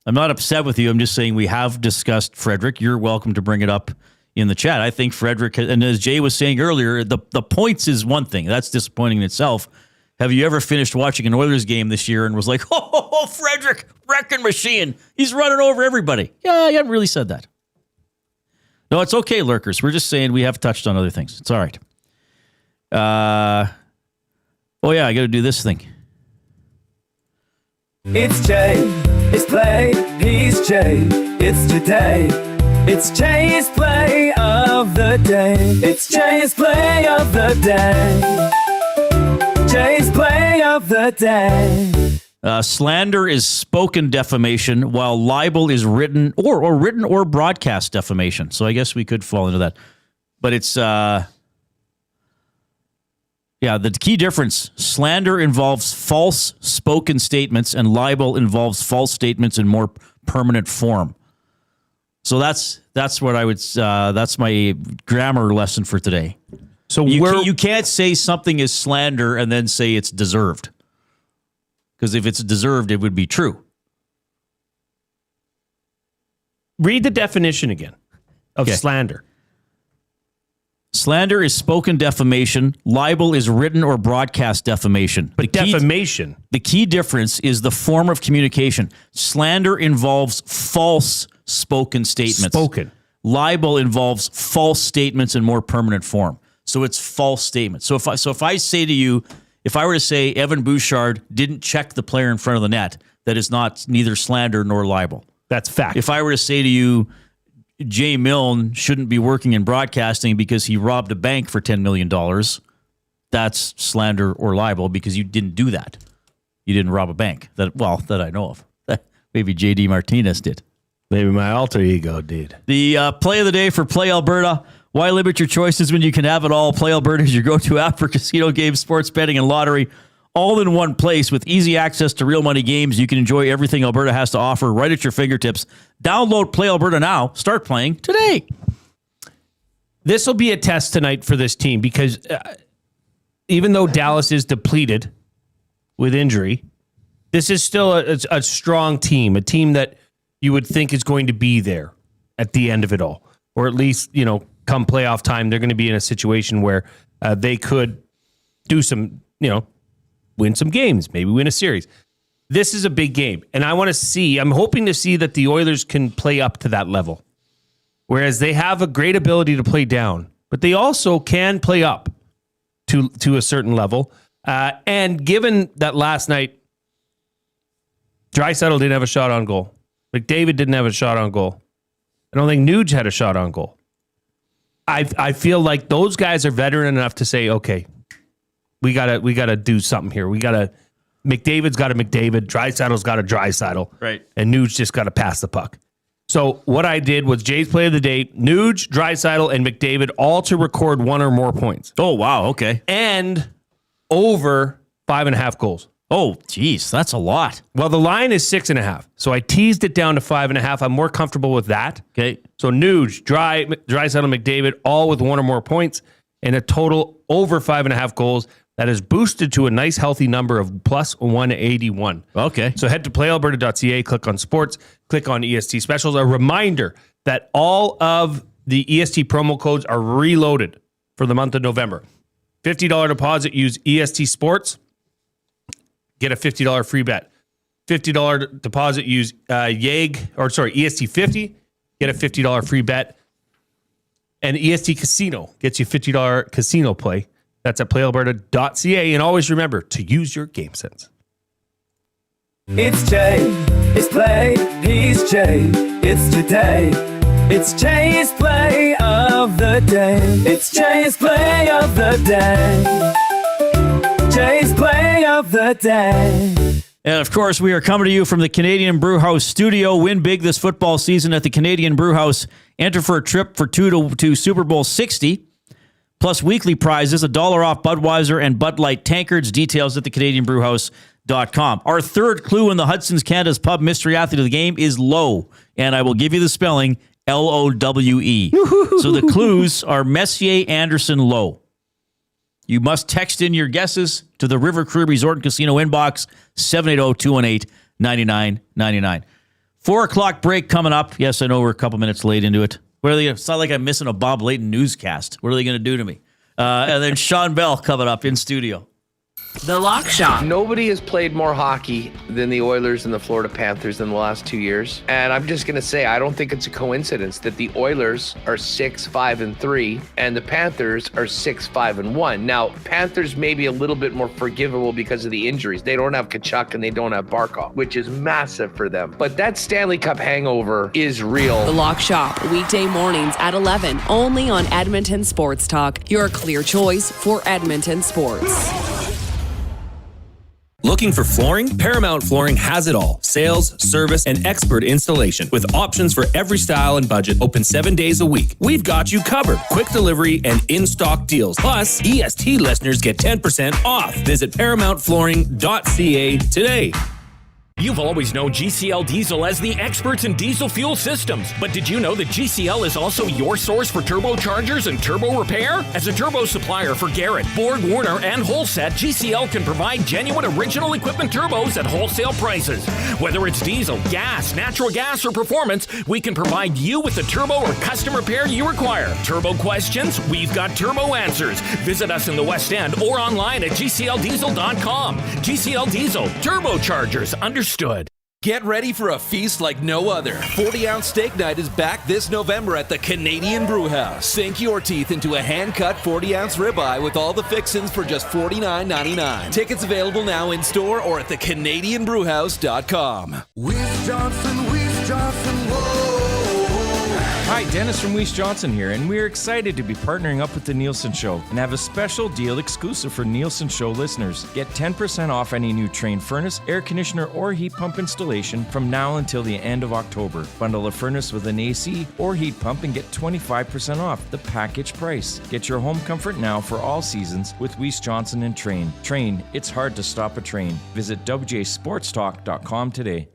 upset with you. I'm just saying we have discussed Frederick. You're welcome to bring it up in the chat. I think Frederick, and as Jay was saying earlier, the points is one thing. That's disappointing in itself. Have you ever finished watching an Oilers game this year and was like, oh, Frederick, wrecking machine. He's running over everybody. Yeah, I haven't really said that. No, it's okay, Lurkers. We're just saying we have touched on other things. It's all right. I got to do this thing. It's Jay. It's play. He's Jay. It's today. It's Jay's play of the day. It's Jay's play of the day. Jay's play of the day. Slander is spoken defamation, while libel is written or broadcast defamation. So I guess we could fall into that. But it's the key difference. Slander involves false spoken statements, and libel involves false statements in more permanent form. So that's what I would. That's my grammar lesson for today. So you can't say something is slander and then say it's deserved. Because if it's deserved, it would be true. Read the definition again of slander. Slander is spoken defamation. Libel is written or broadcast defamation. But defamation. The key difference is the form of communication. Slander involves false spoken statements. Libel involves false statements in more permanent form. So it's false statements. So if I say to you, if I were to say Evan Bouchard didn't check the player in front of the net, that is neither slander nor libel. That's fact. If I were to say to you, Jay Milne shouldn't be working in broadcasting because he robbed a bank for $10 million, that's slander or libel because you didn't do that. You didn't rob a bank that I know of. Maybe JD Martinez did. Maybe my alter ego did. The play of the day for Play Alberta. Why limit your choices when you can have it all? Play Alberta is your go-to app for casino games, sports betting, and lottery, all in one place with easy access to real money games. You can enjoy everything Alberta has to offer right at your fingertips. Download Play Alberta now. Start playing today. This will be a test tonight for this team because even though Dallas is depleted with injury, this is still a strong team, a team that you would think is going to be there at the end of it all. Or at least, come playoff time, they're going to be in a situation where they could do some, win some games, maybe win a series. This is a big game. And I'm hoping to see that the Oilers can play up to that level. Whereas they have a great ability to play down, but they also can play up to a certain level. And given that last night, Draisaitl didn't have a shot on goal. McDavid didn't have a shot on goal. I don't think Nuge had a shot on goal. I feel like those guys are veteran enough to say, okay, we gotta do something here. McDavid's got a McDavid, Draisaitl's got a Draisaitl, right? And Nuge just got to pass the puck. So what I did was Jay's play of the day: Nuge, Draisaitl, and McDavid all to record one or more points. Oh wow, okay, and over 5.5 goals. Oh, geez, that's a lot. Well, the line is 6.5. So I teased it down to 5.5. I'm more comfortable with that. Okay. So Nuge, Draisaitl, McDavid, all with one or more points, and a total over 5.5 goals. That is boosted to a nice, healthy number of plus 181. Okay. So head to playalberta.ca, click on sports, click on EST specials. A reminder that all of the EST promo codes are reloaded for the month of November. $50 deposit, use EST sports. Get a $50 free bet. $50 deposit, use EST50. Get a $50 free bet. And EST Casino gets you $50 casino play. That's at playalberta.ca. And always remember to use your game sense. It's Jay. It's play. He's Jay. It's today. It's Jay's play of the day. It's Jay's play of the day. Jay's play of the day. And of course, we are coming to you from the Canadian Brewhouse studio. Win big this football season at the Canadian Brewhouse. Enter for a trip for two to Super Bowl 60. Plus weekly prizes, $1 off Budweiser and Bud Light tankards. Details at thecanadianbrewhouse.com. Our third clue in the Hudson's Canada's Pub Mystery Athlete of the Game is Lowe. And I will give you the spelling, Lowe. So the clues are Messier, Anderson, Lowe. You must text in your guesses to the River Cree Resort and Casino inbox, 780-218-9999. 4 o'clock break coming up. Yes, I know we're a couple minutes late into it. It's not like I'm missing a Bob Layton newscast. What are they going to do to me? And then Shawn Belle coming up in studio. The Lock Shop. Nobody has played more hockey than the Oilers and the Florida Panthers in the last 2 years. And I'm just going to say, I don't think it's a coincidence that the Oilers are 6-5-3 and the Panthers are 6-5-1. Now, Panthers may be a little bit more forgivable because of the injuries. They don't have Kachuk and they don't have Barkov, which is massive for them. But that Stanley Cup hangover is real. The Lock Shop, weekday mornings at 11, only on Edmonton Sports Talk. Your clear choice for Edmonton sports. Looking for flooring? Paramount Flooring has it all. Sales, service, and expert installation. With options for every style and budget. Open 7 days a week. We've got you covered. Quick delivery and in-stock deals. Plus, EST listeners get 10% off. Visit ParamountFlooring.ca today. You've always known GCL Diesel as the experts in diesel fuel systems. But did you know that GCL is also your source for turbochargers and turbo repair? As a turbo supplier for Garrett, Borg Warner, and Holset, GCL can provide genuine original equipment turbos at wholesale prices. Whether it's diesel, gas, natural gas, or performance, we can provide you with the turbo or custom repair you require. Turbo questions? We've got turbo answers. Visit us in the West End or online at GCLDiesel.com. GCL Diesel, turbochargers, understood. Get ready for a feast like no other. 40-ounce steak night is back this November at the Canadian Brewhouse. Sink your teeth into a hand-cut 40-ounce ribeye with all the fixins for just $49.99. Tickets available now in store or at thecanadianbrewhouse.com. Johnson, whoa. Hi, Dennis from Weiss Johnson here, and we're excited to be partnering up with the Nielsen Show and have a special deal exclusive for Nielsen Show listeners. Get 10% off any new Trane furnace, air conditioner, or heat pump installation from now until the end of October. Bundle a furnace with an AC or heat pump and get 25% off the package price. Get your home comfort now for all seasons with Weiss Johnson and Trane. Trane, it's hard to stop a train. Visit wjsportstalk.com today.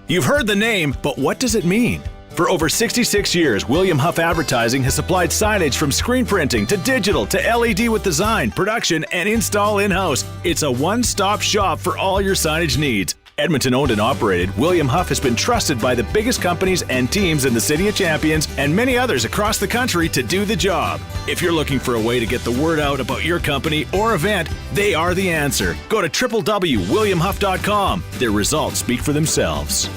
You've heard the name, but what does it mean? For over 66 years, William Huff Advertising has supplied signage from screen printing to digital to LED with design, production, and install in-house. It's a one-stop shop for all your signage needs. Edmonton owned and operated, William Huff has been trusted by the biggest companies and teams in the City of Champions and many others across the country to do the job. If you're looking for a way to get the word out about your company or event, they are the answer. Go to www.williamhuff.com. Their results speak for themselves.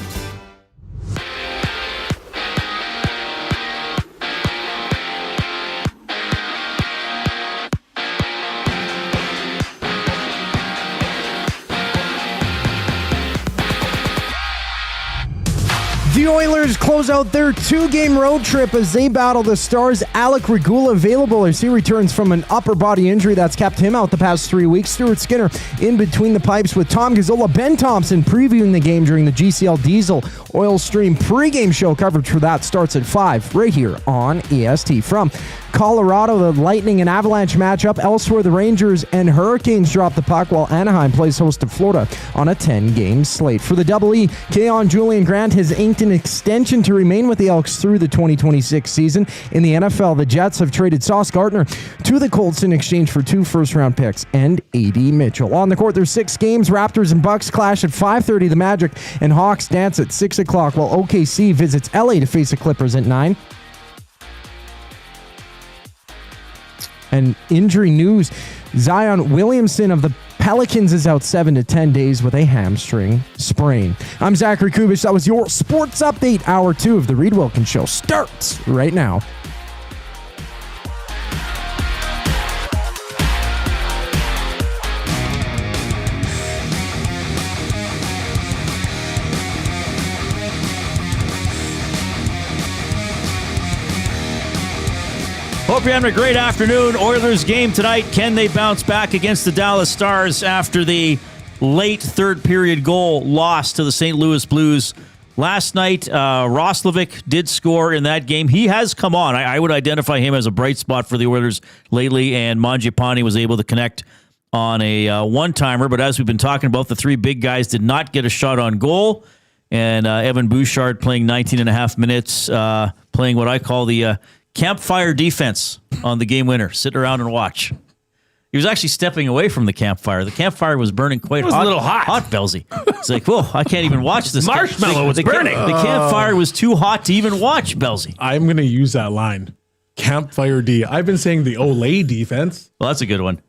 The Oilers close out their 2-game road trip as they battle the Stars. Alec Regula available as he returns from an upper body injury that's kept him out the past 3 weeks. Stuart Skinner in between the pipes with Tom Gazzola. Ben Thompson previewing the game during the GCL Diesel Oil Stream pregame show. Coverage for that starts at 5 right here on EST. From Colorado, the Lightning and Avalanche matchup. Elsewhere, the Rangers and Hurricanes drop the puck while Anaheim plays host to Florida on a 10-game slate. For the Double E, Keon Julian Grant has inked an extension to remain with the Elks through the 2026 season. In the NFL, the Jets have traded Sauce Gardner to the Colts in exchange for 2 first-round picks and A.D. Mitchell. On the court, there's 6 games. Raptors and Bucks clash at 5:30. The Magic and Hawks dance at 6 o'clock, while OKC visits L.A. to face the Clippers at 9. And injury news, Zion Williamson of the Pelicans is out 7 to 10 days with a hamstring sprain. I'm Zachary Kubish. That was your sports update. Hour 2 of the Reid Wilkins Show starts right now. Hope you're having a great afternoon. Oilers game tonight. Can they bounce back against the Dallas Stars after the late third period goal lost to the St. Louis Blues? Last night, Roslovic did score in that game. He has come on. I would identify him as a bright spot for the Oilers lately, and Mangiapane was able to connect on a one-timer. But as we've been talking about, the 3 big guys did not get a shot on goal, and Evan Bouchard playing 19 and a half minutes, playing what I call the campfire defense on the game winner. Sit around and watch. He was actually stepping away from the campfire. The campfire was burning quite hot. It was a little hot. Hot, Belsey. It's like, whoa, I can't even watch this. Marshmallow was burning. The campfire was too hot to even watch, Belsey. I'm going to use that line. Campfire D. I've been saying the Olay defense. Well, that's a good one.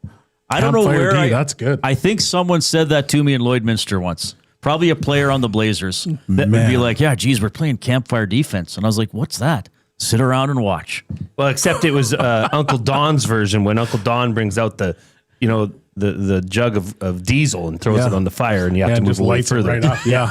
I don't know where that's good. I think someone said that to me in Lloydminster once. Probably a player on the Blazers that would be like, yeah, geez, we're playing campfire defense. And I was like, what's that? Sit around and watch. Well, except it was Uncle Don's version when Uncle Don brings out the jug of diesel and throws it on the fire, and you have to move away further. Right up. Yeah.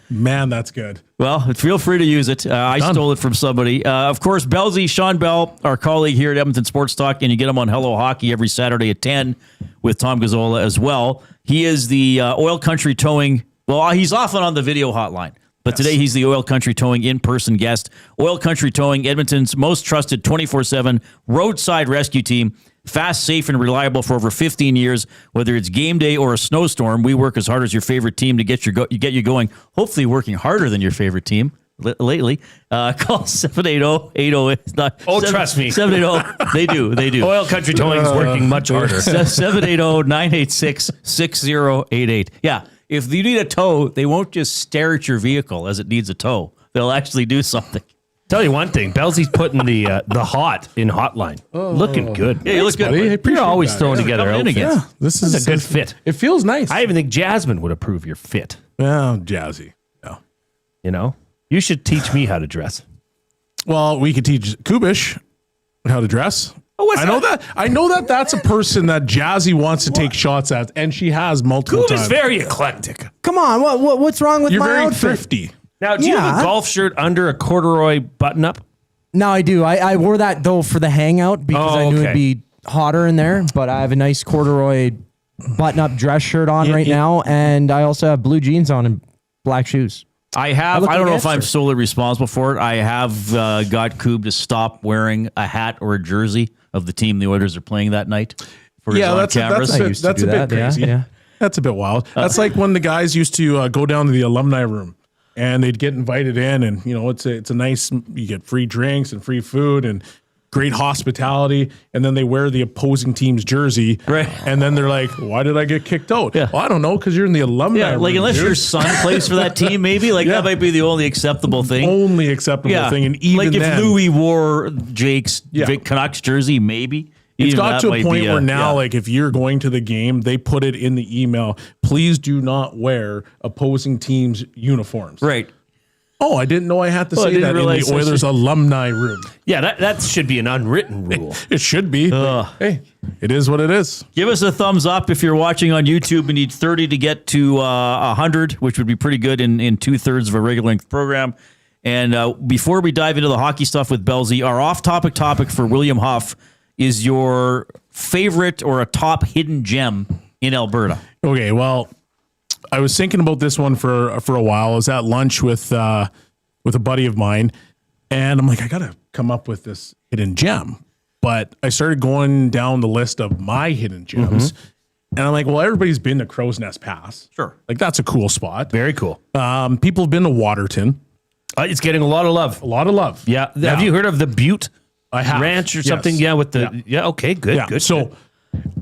Man, that's good. Well, feel free to use it. I stole it from somebody. Of course, Belsey, Shawn Belle, our colleague here at Edmonton Sports Talk, and you get him on Hello Hockey every Saturday at 10 with Tom Gazzola as well. He is the Oil Country Towing. Well, he's often on the video hotline. But today he's the Oil Country Towing in-person guest. Oil Country Towing, Edmonton's most trusted 24/7 roadside rescue team. Fast, safe, and reliable for over 15 years. Whether it's game day or a snowstorm, we work as hard as your favorite team to get you going. Hopefully working harder than your favorite team lately. Call 780-80. Oh, trust me. 780. They do. Oil Country Towing is working much harder. 780-986-6088. Yeah. If you need a tow, they won't just stare at your vehicle as it needs a tow. They'll actually do something. Tell you one thing, Belsey's putting the hot in hotline. Looking good. Yeah, you look good. You're always throwing together outfits. Yeah, this is a good fit. It feels nice. I even think Jasmine would approve your fit. Well, jazzy. Yeah. You know, you should teach me how to dress. Well, we could teach Kubish how to dress. I know that that's a person that Jazzy wants to take shots at, and she has multiple times. Kubish very eclectic. Come on, what's wrong with You're my very outfit? thrifty. Now, do you have a golf shirt under a corduroy button-up? No, I do. I wore that, though, for the hangout because I knew it'd be hotter in there. But I have a nice corduroy button-up dress shirt on right now, and I also have blue jeans on and black shoes. I don't know if I'm solely responsible for it. I have got Coob to stop wearing a hat or a jersey of the team the Oilers are playing that night. For his on cameras. That's a bit crazy. Yeah. That's a bit wild. That's like when the guys used to go down to the alumni room and they'd get invited in, and it's a nice, you get free drinks and free food and great hospitality, and then they wear the opposing team's jersey, right? And then they're like, "Why did I get kicked out?" Yeah. Well, I don't know, because you're in the alumni room, like unless your son plays for that team, maybe that might be the only acceptable thing. Only acceptable thing, and even like if then, Louis wore Jake's Canucks jersey, maybe. It's got to a point where now, like if you're going to the game, they put it in the email, please do not wear opposing teams' uniforms. Right. Oh, I didn't know I had to say that in the Oilers alumni room. Yeah, that should be an unwritten rule. It should be. Hey, it is what it is. Give us a thumbs up if you're watching on YouTube. We need 30 to get to 100, which would be pretty good in 2/3 of a regular length program. And before we dive into the hockey stuff with Belzy, our off-topic topic for William Huff is your favorite or a top hidden gem in Alberta. Okay, well, I was thinking about this one for a while. I was at lunch with a buddy of mine, and I'm like, I gotta come up with this hidden gem. But I started going down the list of my hidden gems, and I'm like, well, everybody's been to Crow's Nest Pass. Sure, like that's a cool spot. Very cool. People have been to Waterton. It's getting a lot of love. A lot of love. Yeah. Have you heard of the Butte I have. Ranch or something? Yeah, with the okay, good, good. So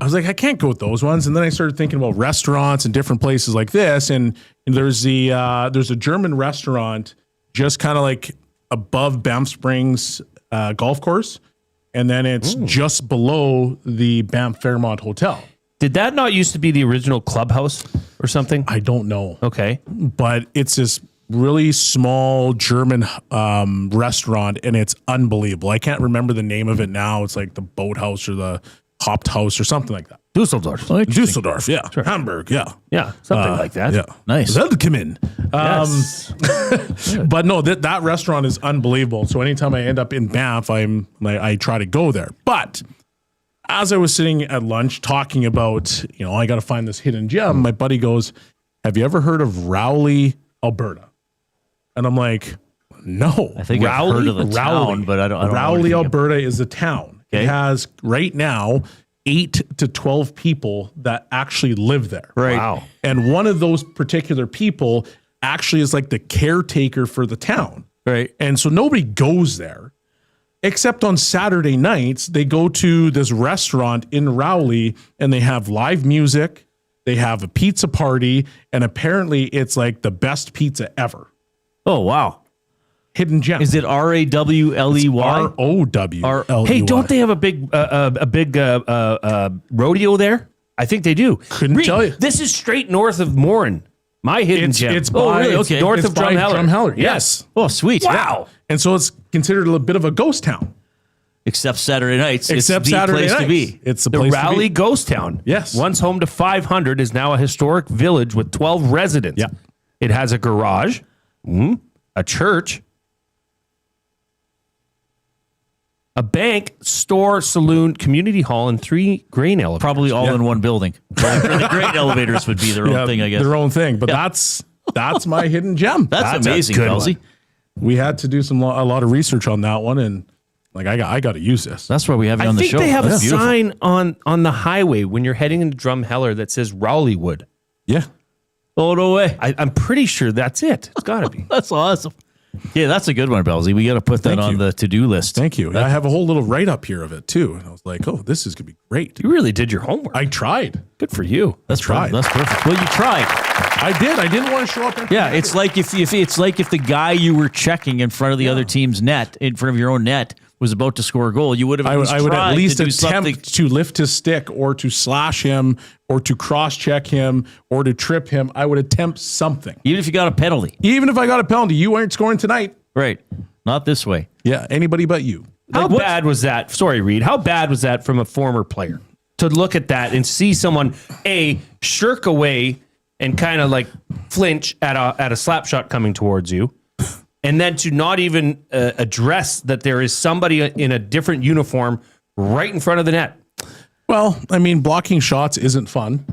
I was like, I can't go with those ones. And then I started thinking about restaurants and different places like this. And there's a German restaurant just kind of like above Banff Springs golf course. And then it's just below the Banff Fairmont Hotel. Did that not used to be the original clubhouse or something? I don't know. Okay. But it's this really small German restaurant, and it's unbelievable. I can't remember the name of it now. It's like the Boathouse or the Hopped House or something like that. Dusseldorf. Dusseldorf, yeah. Sure. Hamburg, yeah. Yeah, something like that. Yeah. Nice. Welcome. Yes. But no, that restaurant is unbelievable. So anytime I end up in Banff, I try to go there. But as I was sitting at lunch talking about, I got to find this hidden gem, my buddy goes, have you ever heard of Rowley, Alberta? And I'm like, no. I think I've heard of the town, but I don't know. Rowley, Alberta is a town. Okay. It has right now 8 to 12 people that actually live there. Right. Wow. And one of those particular people actually is like the caretaker for the town. Right. And so nobody goes there except on Saturday nights. They go to this restaurant in Rowley and they have live music. They have a pizza party, and apparently it's like the best pizza ever. Oh, wow. Hidden gem. Is it RAWLEY? ROWLEY. Hey, don't they have a big rodeo there? I think they do. Couldn't tell you. This is straight north of Morin. My hidden gem. It's really? Okay. North of Drumheller. Yes. Oh, sweet. Wow. Yeah. And so it's considered a bit of a ghost town. Except Saturday nights. Except it's Saturday the place nights. to be. It's the The place Rowley to be. Ghost Town. Yes. Once home to 500, is now a historic village with 12 residents. Yeah. It has a garage, a church, a bank, store, saloon, community hall, and 3 grain elevators. Probably all in one building. The grain elevators would be their own thing, I guess. Their own thing. But that's my hidden gem. That's amazing, Kelsey. We had to do a lot of research on that one, and like I got to use this. That's why we have you on the show. I think they have That's a sign on the highway when you're heading into Drumheller that says Rowleywood. Yeah. Oh, no way. I'm pretty sure that's it. It's got to be. That's awesome. Yeah, that's a good one, Belzy. We got to put that on the to-do list. Thank you. I have a whole little write-up here of it, too. And I was like, oh, this is going to be great. You really did your homework. I tried. Good for you. That's tried. That's perfect. Well, you tried. I did. I didn't want to show up. Yeah, it's like if the guy you were checking in front of the other team's net, in front of your own net, was about to score a goal, you would have. I would at least attempt to lift his stick, or to slash him, or to cross-check him, or to trip him. I would attempt something, even if you got a penalty. Even if I got a penalty, you aren't scoring tonight. Right, not this way. Yeah, anybody but you. How bad was that? Sorry, Reid. How bad was that from a former player to look at that and see someone shirk away and kind of like flinch at a slap shot coming towards you? And then to not even address that there is somebody in a different uniform right in front of the net. Well, I mean, blocking shots isn't fun.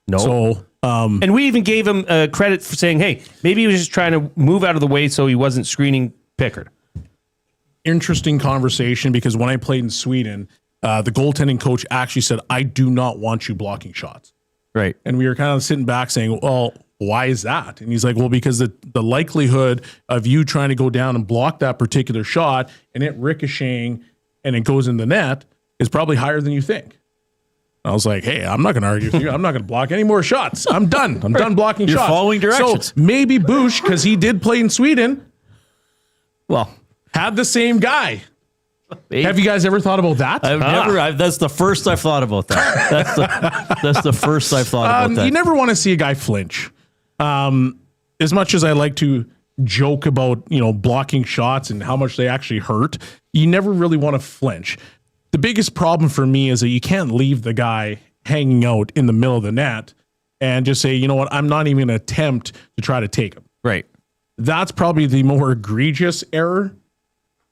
No. So, and we even gave him credit for saying, hey, maybe he was just trying to move out of the way so he wasn't screening Pickard. Interesting conversation, because when I played in Sweden, the goaltending coach actually said, I do not want you blocking shots. Right. And we were kind of sitting back saying, well, why is that? And he's like, well, because the likelihood of you trying to go down and block that particular shot and it ricocheting and it goes in the net is probably higher than you think. I was like, hey, I'm not going to argue with you. I'm not going to block any more shots. I'm done. I'm done blocking You're shots. following directions. So maybe Bush, because he did play in Sweden, well, had the same guy. Have you guys ever thought about that? I've never. That's the first I've thought about that. That's the first I've thought about that. You never want to see a guy flinch. As much as I like to joke about, blocking shots and how much they actually hurt, you never really want to flinch. The biggest problem for me is that you can't leave the guy hanging out in the middle of the net and just say, you know what, I'm not even going to attempt to try to take him. Right. That's probably the more egregious error.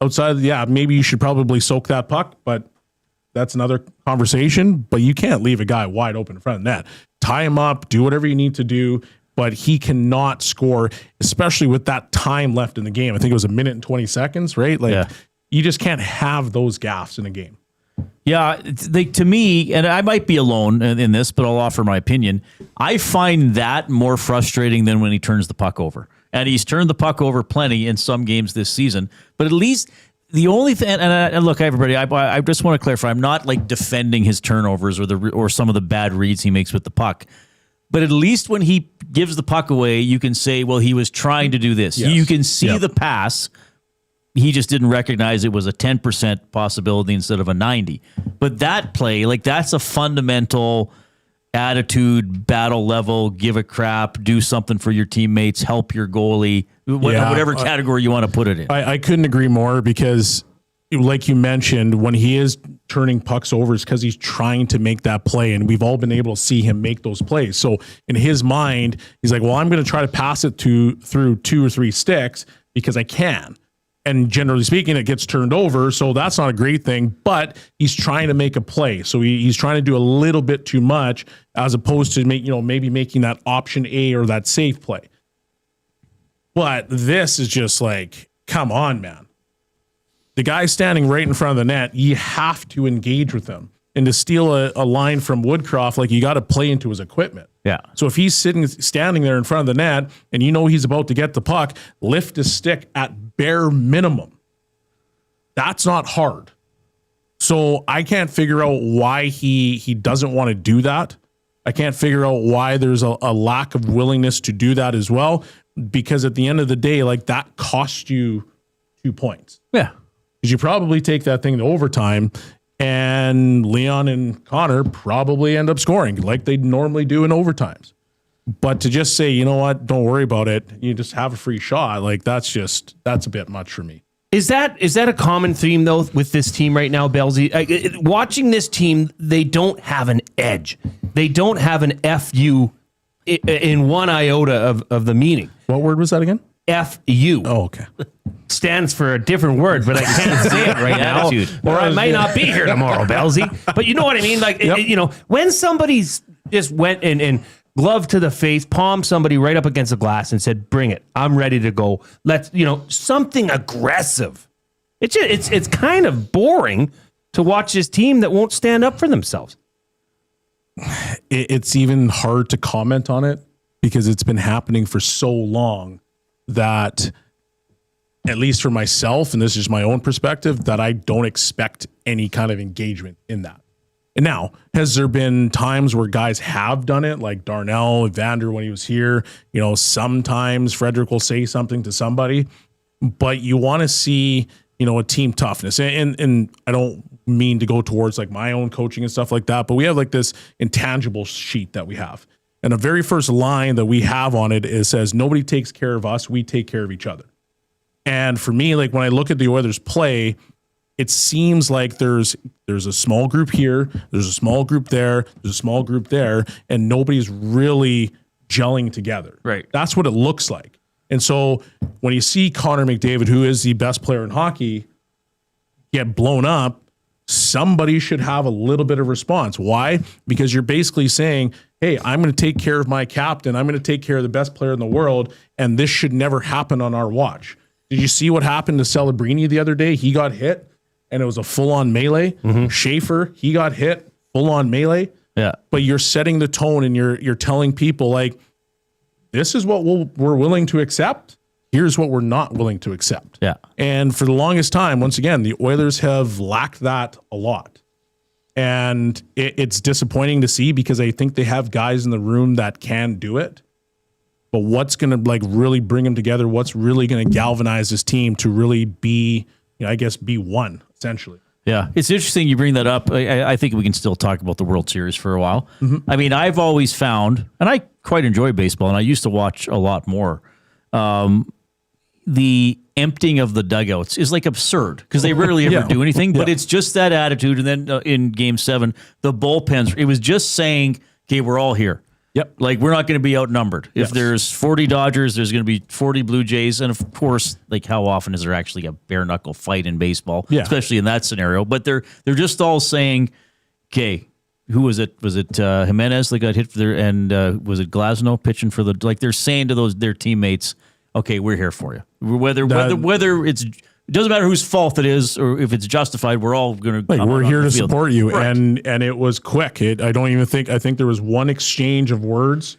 Outside of, maybe you should probably soak that puck, but that's another conversation. But you can't leave a guy wide open in front of the net. Tie him up, do whatever you need to do, but he cannot score, especially with that time left in the game. I think it was 1 minute and 20 seconds, right? You just can't have those gaffes in a game. Yeah, to me, and I might be alone in this, but I'll offer my opinion. I find that more frustrating than when he turns the puck over. And he's turned the puck over plenty in some games this season. But at least the only thing, and look, everybody, I just want to clarify, I'm not defending his turnovers or some of the bad reads he makes with the puck. But at least when he gives the puck away, you can say, well, he was trying to do this. Yes. You can see the pass. He just didn't recognize it was a 10% possibility instead of a 90. But that play, that's a fundamental attitude, battle level, give a crap, do something for your teammates, help your goalie, whatever category you want to put it in. I couldn't agree more, because like you mentioned, when he is turning pucks over, it's because he's trying to make that play, and we've all been able to see him make those plays. So in his mind, he's like, well, I'm going to try to pass it through 2 or 3 sticks because I can. And generally speaking, it gets turned over, so that's not a great thing, but he's trying to make a play. So he's trying to do a little bit too much, as opposed to maybe making that option A or that safe play. But this is just come on, man. The guy standing right in front of the net, you have to engage with him. And to steal a line from Woodcroft, you got to play into his equipment. Yeah. So if he's standing there in front of the net and he's about to get the puck, lift his stick at bare minimum. That's not hard. So I can't figure out why he doesn't want to do that. I can't figure out why there's a lack of willingness to do that as well, because at the end of the day, that costs you 2 points. Yeah. Because you probably take that thing to overtime, and Leon and Connor probably end up scoring like they normally do in overtimes. But to just say, you know what, don't worry about it, you just have a free shot, that's a bit much for me. Is that a common theme, though, with this team right now, Bellsy? Watching this team, they don't have an edge. They don't have an FU in one iota of the meaning. What word was that again? FU. Oh, okay. Stands for a different word, but I can't say it right now. Or I might not be here tomorrow, Bellsy. But you know what I mean? When somebody's just went and glove to the face, palm somebody right up against the glass and said, bring it. I'm ready to go. Let's, something aggressive. It's kind of boring to watch this team that won't stand up for themselves. It's even hard to comment on it, because it's been happening for so long that, at least for myself, and this is my own perspective, that I don't expect any kind of engagement in that. And now, has there been times where guys have done it, like Darnell, Evander when he was here? Sometimes Frederick will say something to somebody, but you want to see, a team toughness. And I don't mean to go towards my own coaching and stuff like that, but we have this intangible sheet that we have. And the very first line that we have on it says, nobody takes care of us, we take care of each other. And for me, when I look at the Oilers play, it seems like there's a small group here, there's a small group there, there's a small group there, and nobody's really gelling together. Right. That's what it looks like. And so when you see Connor McDavid, who is the best player in hockey, get blown up, somebody should have a little bit of response. Why? Because you're basically saying, hey, I'm going to take care of my captain. I'm going to take care of the best player in the world, and this should never happen on our watch. Did you see what happened to Celebrini the other day? He got hit, and it was a full-on melee. Schaefer, he got hit, full-on melee. Yeah. But you're setting the tone, and you're telling people, like, this is what we're willing to accept. Here's what we're not willing to accept. Yeah. And for the longest time, once again, the Oilers have lacked that a lot. And it's disappointing to see because I think they have guys in the room that can do it. But what's going to like really bring them together? What's really going to galvanize this team to really be, I guess, be one, essentially? Yeah, it's interesting you bring that up. I think we can still talk about the World Series for a while. I mean, I've always found, and I quite enjoy baseball, and I used to watch a lot more, the emptying of the dugouts is like absurd because they rarely ever do anything, but it's just that attitude. And then in Game 7, the bullpens, it was just saying, okay, we're all here. Yep. Like, we're not going to be outnumbered. If there's 40 Dodgers, there's going to be 40 Blue Jays. And of course, like, how often is there actually a bare knuckle fight in baseball, especially in that scenario? But they're just all saying, okay, who was it? Was it Jimenez that got hit for their, and was it Glasnow pitching for the, like, they're saying to their teammates, okay, we're here for you. Whether it's, it doesn't matter whose fault it is or if it's justified, we're all going to we're here to support you. Right. And it was quick. I think there was one exchange of words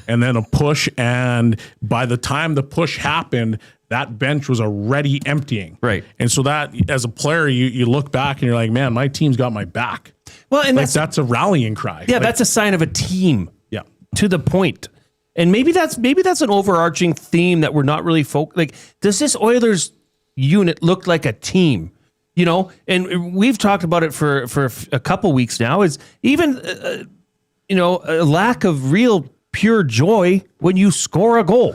and then a push. And by the time the push happened, that bench was already emptying. Right. And so that, as a player, you look back and you're like, man, my team's got my back. Well, and like, that's a rallying cry. Yeah, that's a sign of a team. Yeah. To the point. And maybe that's an overarching theme that we're not really like, does this Oilers unit look like a team? You know, and we've talked about it for a couple weeks now, is even a lack of real pure joy when you score a goal.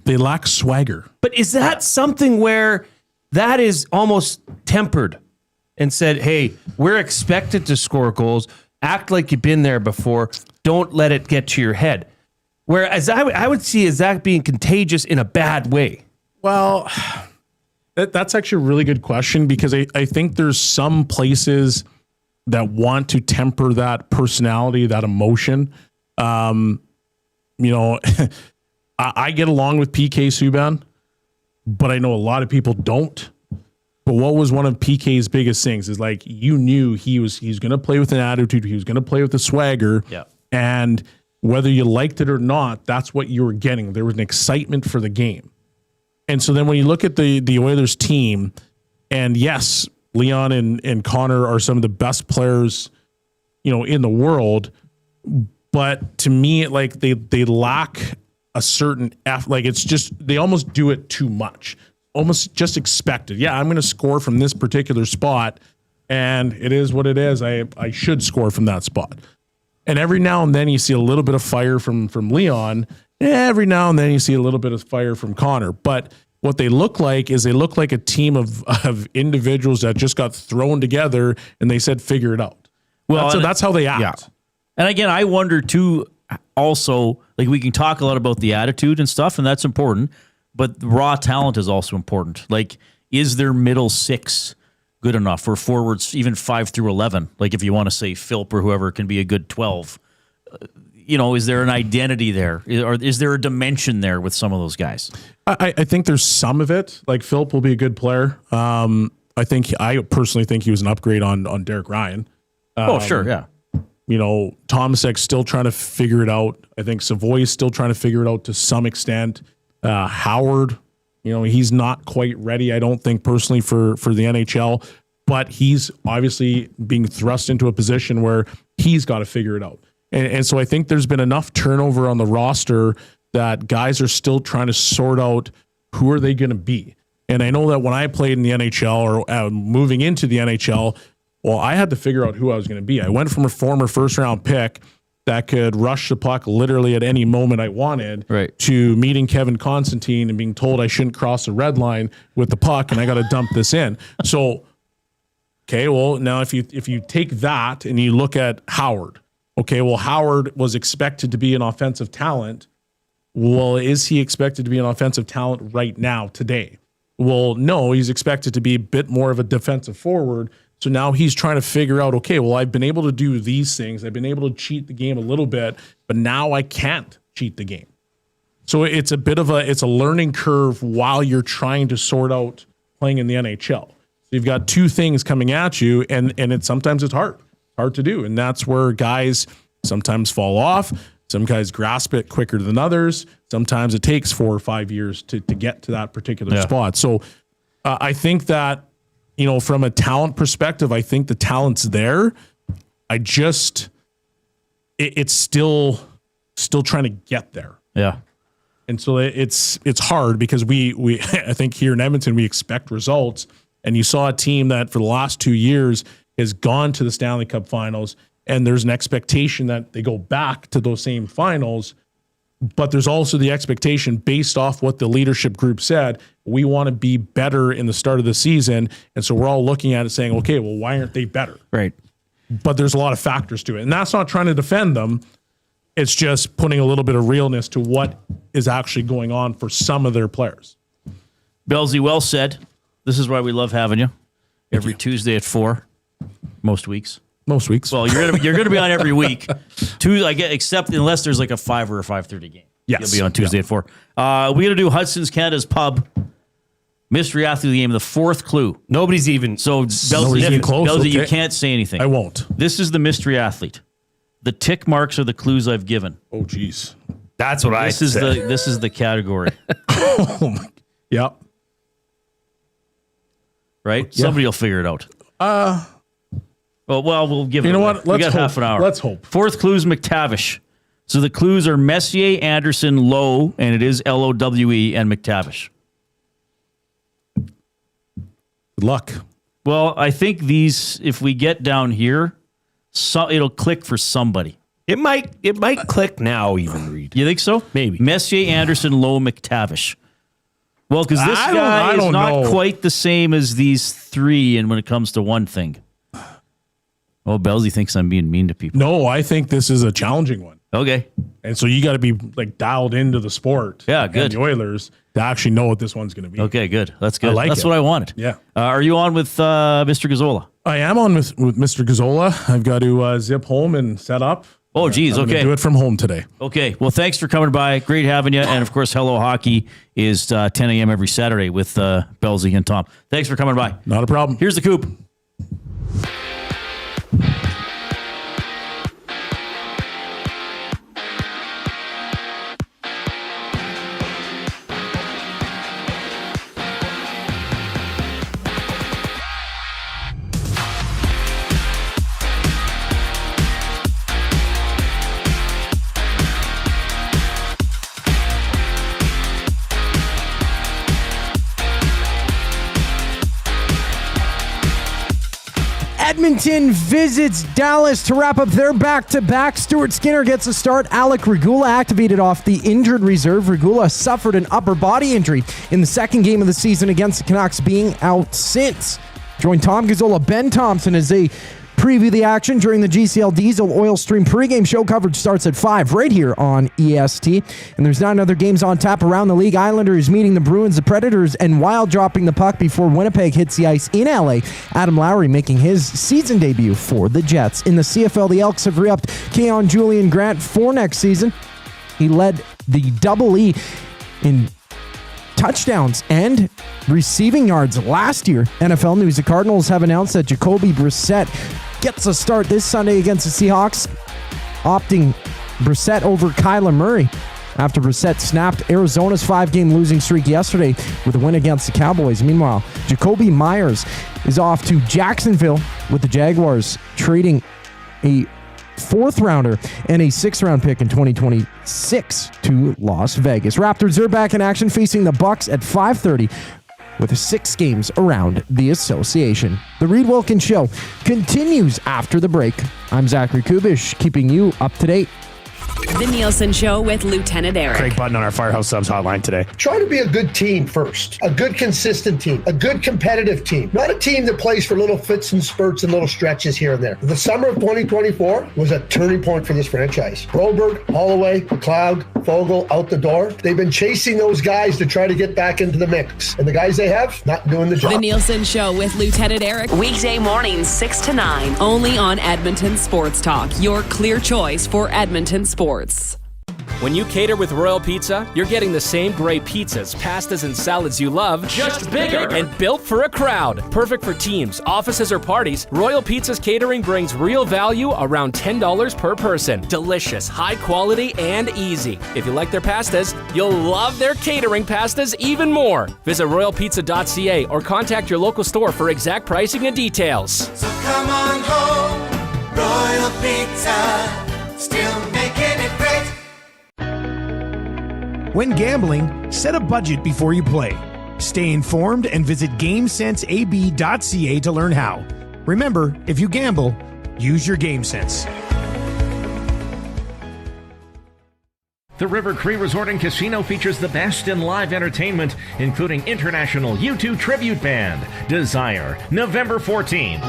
They lack swagger. But is that something where that is almost tempered and said, hey, we're expected to score goals, act like you've been there before, don't let it get to your head? Whereas I would see as that being contagious in a bad way. Well, that's actually a really good question because I think there's some places that want to temper that personality, that emotion. I get along with PK Subban, but I know a lot of people don't. But what was one of PK's biggest things is, like, you knew he's going to play with an attitude, he was going to play with a swagger, and whether you liked it or not, that's what you were getting. There was an excitement for the game. And so then when you look at the Oilers team, and yes, Leon and Connor are some of the best players, in the world, but to me, like, they lack a certain like, it's just, they almost do it too much. Almost just expected. Yeah, I'm going to score from this particular spot, and it is what it is. I should score from that spot. And every now and then you see a little bit of fire from Leon. Every now and then you see a little bit of fire from Connor. But what they look like is they look like a team of individuals that just got thrown together and they said, figure it out. Well, that's how they act. Yeah. And again, I wonder too, also, like, we can talk a lot about the attitude and stuff, and that's important, but raw talent is also important. Like, is their middle six good enough for forwards, even 5 through 11? Like, if you want to say Philp or whoever can be a good 12, is there an identity there? Or is there a dimension there with some of those guys? I think there's some of it. Like, Philp will be a good player. I personally think he was an upgrade on Derek Ryan. Sure, yeah. Tomasek still trying to figure it out. I think Savoy is still trying to figure it out to some extent. Howard, he's not quite ready, I don't think, personally, for the NHL, but he's obviously being thrust into a position where he's got to figure it out. And so I think there's been enough turnover on the roster that guys are still trying to sort out who are they going to be. And I know that when I played in the NHL or moving into the NHL, well, I had to figure out who I was going to be. I went from a former first-round pick that could rush the puck literally at any moment I wanted, to meeting Kevin Constantine and being told I shouldn't cross the red line with the puck and I got to dump this in. So, okay, well, now if you take that and you look at Howard, okay, well, Howard was expected to be an offensive talent, Well, is he expected to be an offensive talent right now, today? Well, no, he's expected to be a bit more of a defensive forward. So now he's trying to figure out, okay, well, I've been able to do these things. I've been able to cheat the game a little bit, but now I can't cheat the game. So it's a bit of it's a learning curve while you're trying to sort out playing in the NHL. So you've got two things coming at you, and sometimes it's hard to do. And that's where guys sometimes fall off. Some guys grasp it quicker than others. Sometimes it takes 4 or 5 years to get to that particular spot. So I think that, from a talent perspective, I think the talent's there. It's still trying to get there. Yeah. And so it's hard because we I think here in Edmonton, we expect results. And you saw a team that for the last 2 years has gone to the Stanley Cup finals, and there's an expectation that they go back to those same finals. But there's also the expectation based off what the leadership group said, we want to be better in the start of the season. And so we're all looking at it saying, okay, well, why aren't they better? Right. But there's a lot of factors to it. And that's not trying to defend them. It's just putting a little bit of realness to what is actually going on for some of their players. Belsey, well said. This is why we love having you. Every Tuesday at 4, most weeks. Most weeks. Well, you're gonna be on every week. Except unless there's like a 5 or a 5:30 game. Yes. You'll be on Tuesday at 4. We're gonna do Hudson's Canada's Pub mystery athlete of the game. The fourth clue. Nobody's even Belsey, you can't say anything. I won't. This is the mystery athlete. The tick marks are the clues I've given. Oh, geez. That's what I said. This is the category. Yep. Right? Yeah. Somebody will figure it out. Well, we'll give it. You know away. what? We got half an hour. Let's hope. Fourth clue is McTavish. So the clues are Messier, Anderson, Lowe, and it is Lowe, and McTavish. Good luck. Well, I think these, if we get down here, it'll click for somebody. It might click now, even, Reid. You think so? Maybe. Messier, Anderson, Lowe, McTavish. Well, because this guy is not quite the same as these three, and when it comes to one thing. Oh, Belsey thinks I'm being mean to people. No, I think this is a challenging one. Okay. And so you got to be like dialed into the sport. Yeah, good. And the Oilers to actually know what this one's going to be. Okay, good. That's good. That's what I wanted. Yeah. Are you on with Mr. Gazzola? I am on with Mr. Gazzola. I've got to zip home and set up. Oh, geez. I'm Okay. do it from home today. Okay. Well, thanks for coming by. Great having you. And of course, Hello Hockey is 10 a.m. every Saturday with Belsey and Tom. Thanks for coming by. Not a problem. Here's the Coop. Edmonton visits Dallas to wrap up their back-to-back. Stuart Skinner gets a start. Alec Regula activated off the injured reserve. Regula suffered an upper body injury in the second game of the season against the Canucks, being out since. Join Tom Gazzola, Ben Thompson as they preview the action during the GCL Diesel Oil Stream pregame show. Coverage starts at 5 right here on EST. And there's 9 other games on tap around the league. Islanders meeting the Bruins, the Predators, and Wild dropping the puck before Winnipeg hits the ice in LA. Adam Lowry making his season debut for the Jets. In the CFL, the Elks have re-upped Keon Julian Grant for next season. He led the Double E in touchdowns and receiving yards last year. NFL news: the Cardinals have announced that Jacoby Brissett gets a start this Sunday against the Seahawks, opting Brissett over Kyler Murray after Brissett snapped Arizona's 5-game losing streak yesterday with a win against the Cowboys. Meanwhile, Jacoby Myers is off to Jacksonville, with the Jaguars trading a 4th-rounder and a 6th-round pick in 2026 to Las Vegas. Raptors are back in action, facing the Bucks at 5:30 with 6 games around the association. The Reid Wilkins Show continues after the break. I'm Zachary Kubish, keeping you up to date. The Nielsen Show with Lieutenant Eric. Craig Button on our Firehouse Subs hotline today. Try to be a good team first, a good consistent team, a good competitive team, not a team that plays for little fits and spurts and little stretches here and there. The summer of 2024 was a turning point for this franchise. Broberg, Holloway, McLeod, Fogle out the door. They've been chasing those guys to try to get back into the mix. And the guys they have, not doing the job. The Nielsen Show with Lieutenant Eric. Weekday mornings 6 to 9. Only on Edmonton Sports Talk. Your clear choice for Edmonton sports. When you cater with Royal Pizza, you're getting the same great pizzas, pastas, and salads you love, just bigger and built for a crowd. Perfect for teams, offices, or parties, Royal Pizza's catering brings real value around $10 per person. Delicious, high quality, and easy. If you like their pastas, you'll love their catering pastas even more. Visit royalpizza.ca or contact your local store for exact pricing and details. So come on home, Royal Pizza, still making it great. When gambling, set a budget before you play. Stay informed and visit GameSenseAB.ca to learn how. Remember, if you gamble, use your game sense. The River Cree Resort and Casino features the best in live entertainment, including international U2 tribute band, Desire, November 14th.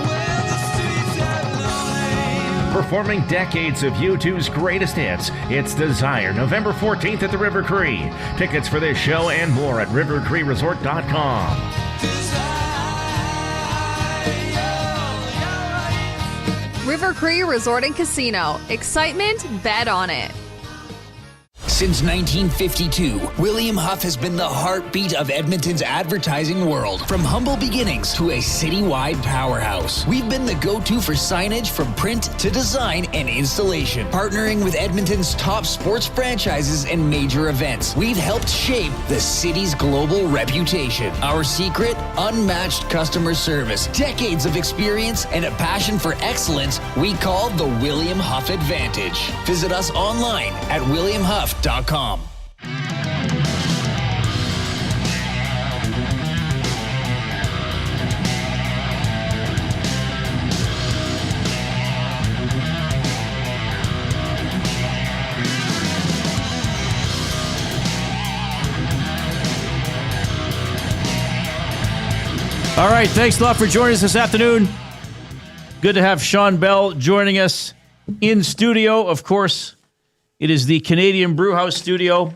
Performing decades of U2's greatest hits, it's Desire, November 14th at the River Cree. Tickets for this show and more at rivercreeresort.com. River Cree Resort and Casino. Excitement, bet on it. Since 1952, William Huff has been the heartbeat of Edmonton's advertising world. From humble beginnings to a citywide powerhouse, we've been the go-to for signage from print to design and installation. Partnering with Edmonton's top sports franchises and major events, we've helped shape the city's global reputation. Our secret? Unmatched customer service, decades of experience, and a passion for excellence we call the William Huff Advantage. Visit us online at williamhuff.com. All right, thanks a lot for joining us this afternoon. Good to have Shawn Belle joining us in studio. Of course, it is the Canadian Brewhouse studio.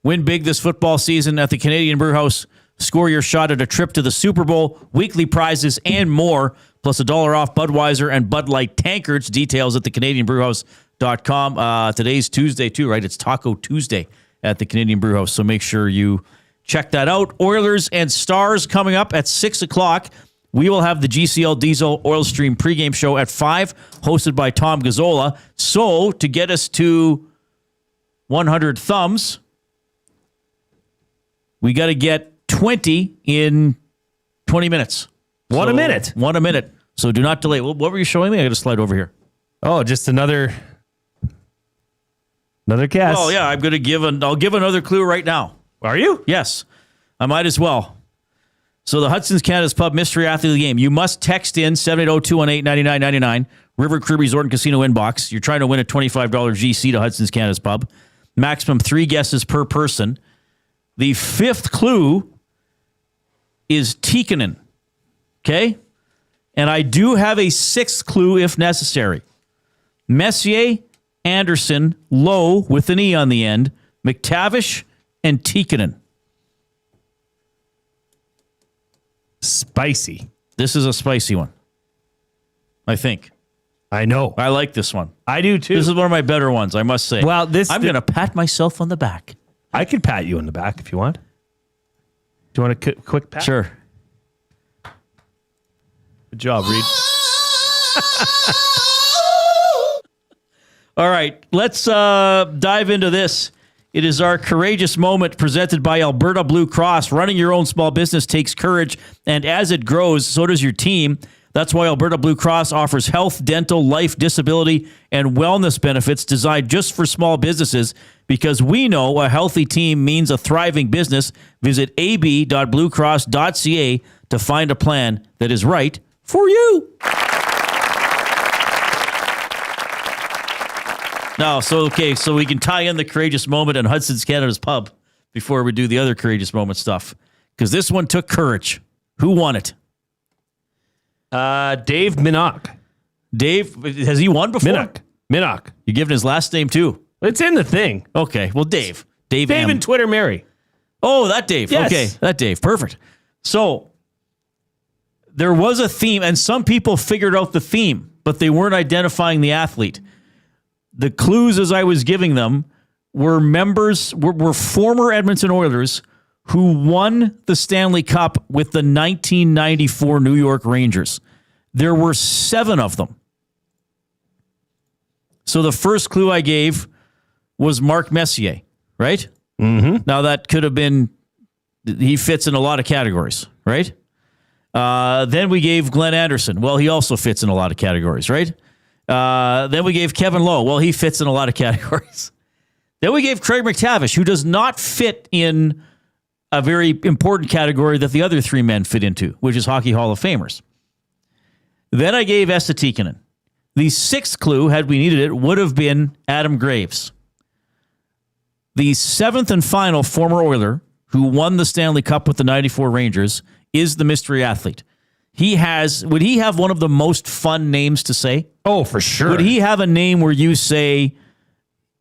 Win big this football season at the Canadian Brewhouse. Score your shot at a trip to the Super Bowl, weekly prizes, and more, plus $1 off Budweiser and Bud Light tankards. Details at thecanadianbrewhouse.com. Today's Tuesday, too, right? It's Taco Tuesday at the Canadian Brewhouse, so make sure you check that out. Oilers and Stars coming up at 6 o'clock. We will have the GCL Diesel Oil Stream pregame show at 5, hosted by Tom Gazzola. So, to get us to 100 thumbs, we got to get 20 in 20 minutes. One a minute. So, do not delay. What were you showing me? I got to slide over here. Oh, just another guess. Oh, yeah. I'm going to I'll give another clue right now. Are you? Yes. I might as well. So the Hudson's Canada's Pub Mystery Athlete of the Game. You must text in 780-218-9999, River Cree Resort and Casino inbox. You're trying to win a $25 GC to Hudson's Canada's Pub. Maximum 3 guesses per person. The 5th clue is Tikkanen. Okay? And I do have a 6th clue if necessary. Messier, Anderson, Lowe with an E on the end, McTavish, and Tikkanen. Spicy. This is a spicy one, I think. I know. I like this one. I do too. This is one of my better ones, I must say. Well, I'm going to pat myself on the back. I could pat you on the back if you want. Do you want a quick pat? Sure. Good job, Reid. All right, let's dive into this. It is our courageous moment presented by Alberta Blue Cross. Running your own small business takes courage, and as it grows, so does your team. That's why Alberta Blue Cross offers health, dental, life, disability, and wellness benefits designed just for small businesses, because we know a healthy team means a thriving business. Visit ab.bluecross.ca to find a plan that is right for you. No, so we can tie in the courageous moment and Hudson's Canada's Pub before we do the other courageous moment stuff. Because this one took courage. Who won it? Dave Minnock. Dave, has he won before? Minnock. You're giving his last name too? It's in the thing. Okay, well, Dave. Dave and Twitter Mary. Oh, that Dave. Yes. Okay, that Dave. Perfect. So there was a theme, and some people figured out the theme, but they weren't identifying the athlete. The clues as I was giving them were were former Edmonton Oilers who won the Stanley Cup with the 1994 New York Rangers. There were 7 of them. So the first clue I gave was Mark Messier, right? Mm-hmm. Now that could have been, he fits in a lot of categories, right? Then we gave Glenn Anderson. Well, he also fits in a lot of categories, right? Then we gave Kevin Lowe. Well, he fits in a lot of categories. Then we gave Craig McTavish, who does not fit in a very important category that the other 3 men fit into, which is Hockey Hall of Famers. Then I gave Esa Tikkanen. The 6th clue, had we needed it, would have been Adam Graves. The 7th and final former Oiler who won the Stanley Cup with the 94 Rangers is the mystery athlete. Would he have one of the most fun names to say? Oh, for sure. Would he have a name where you say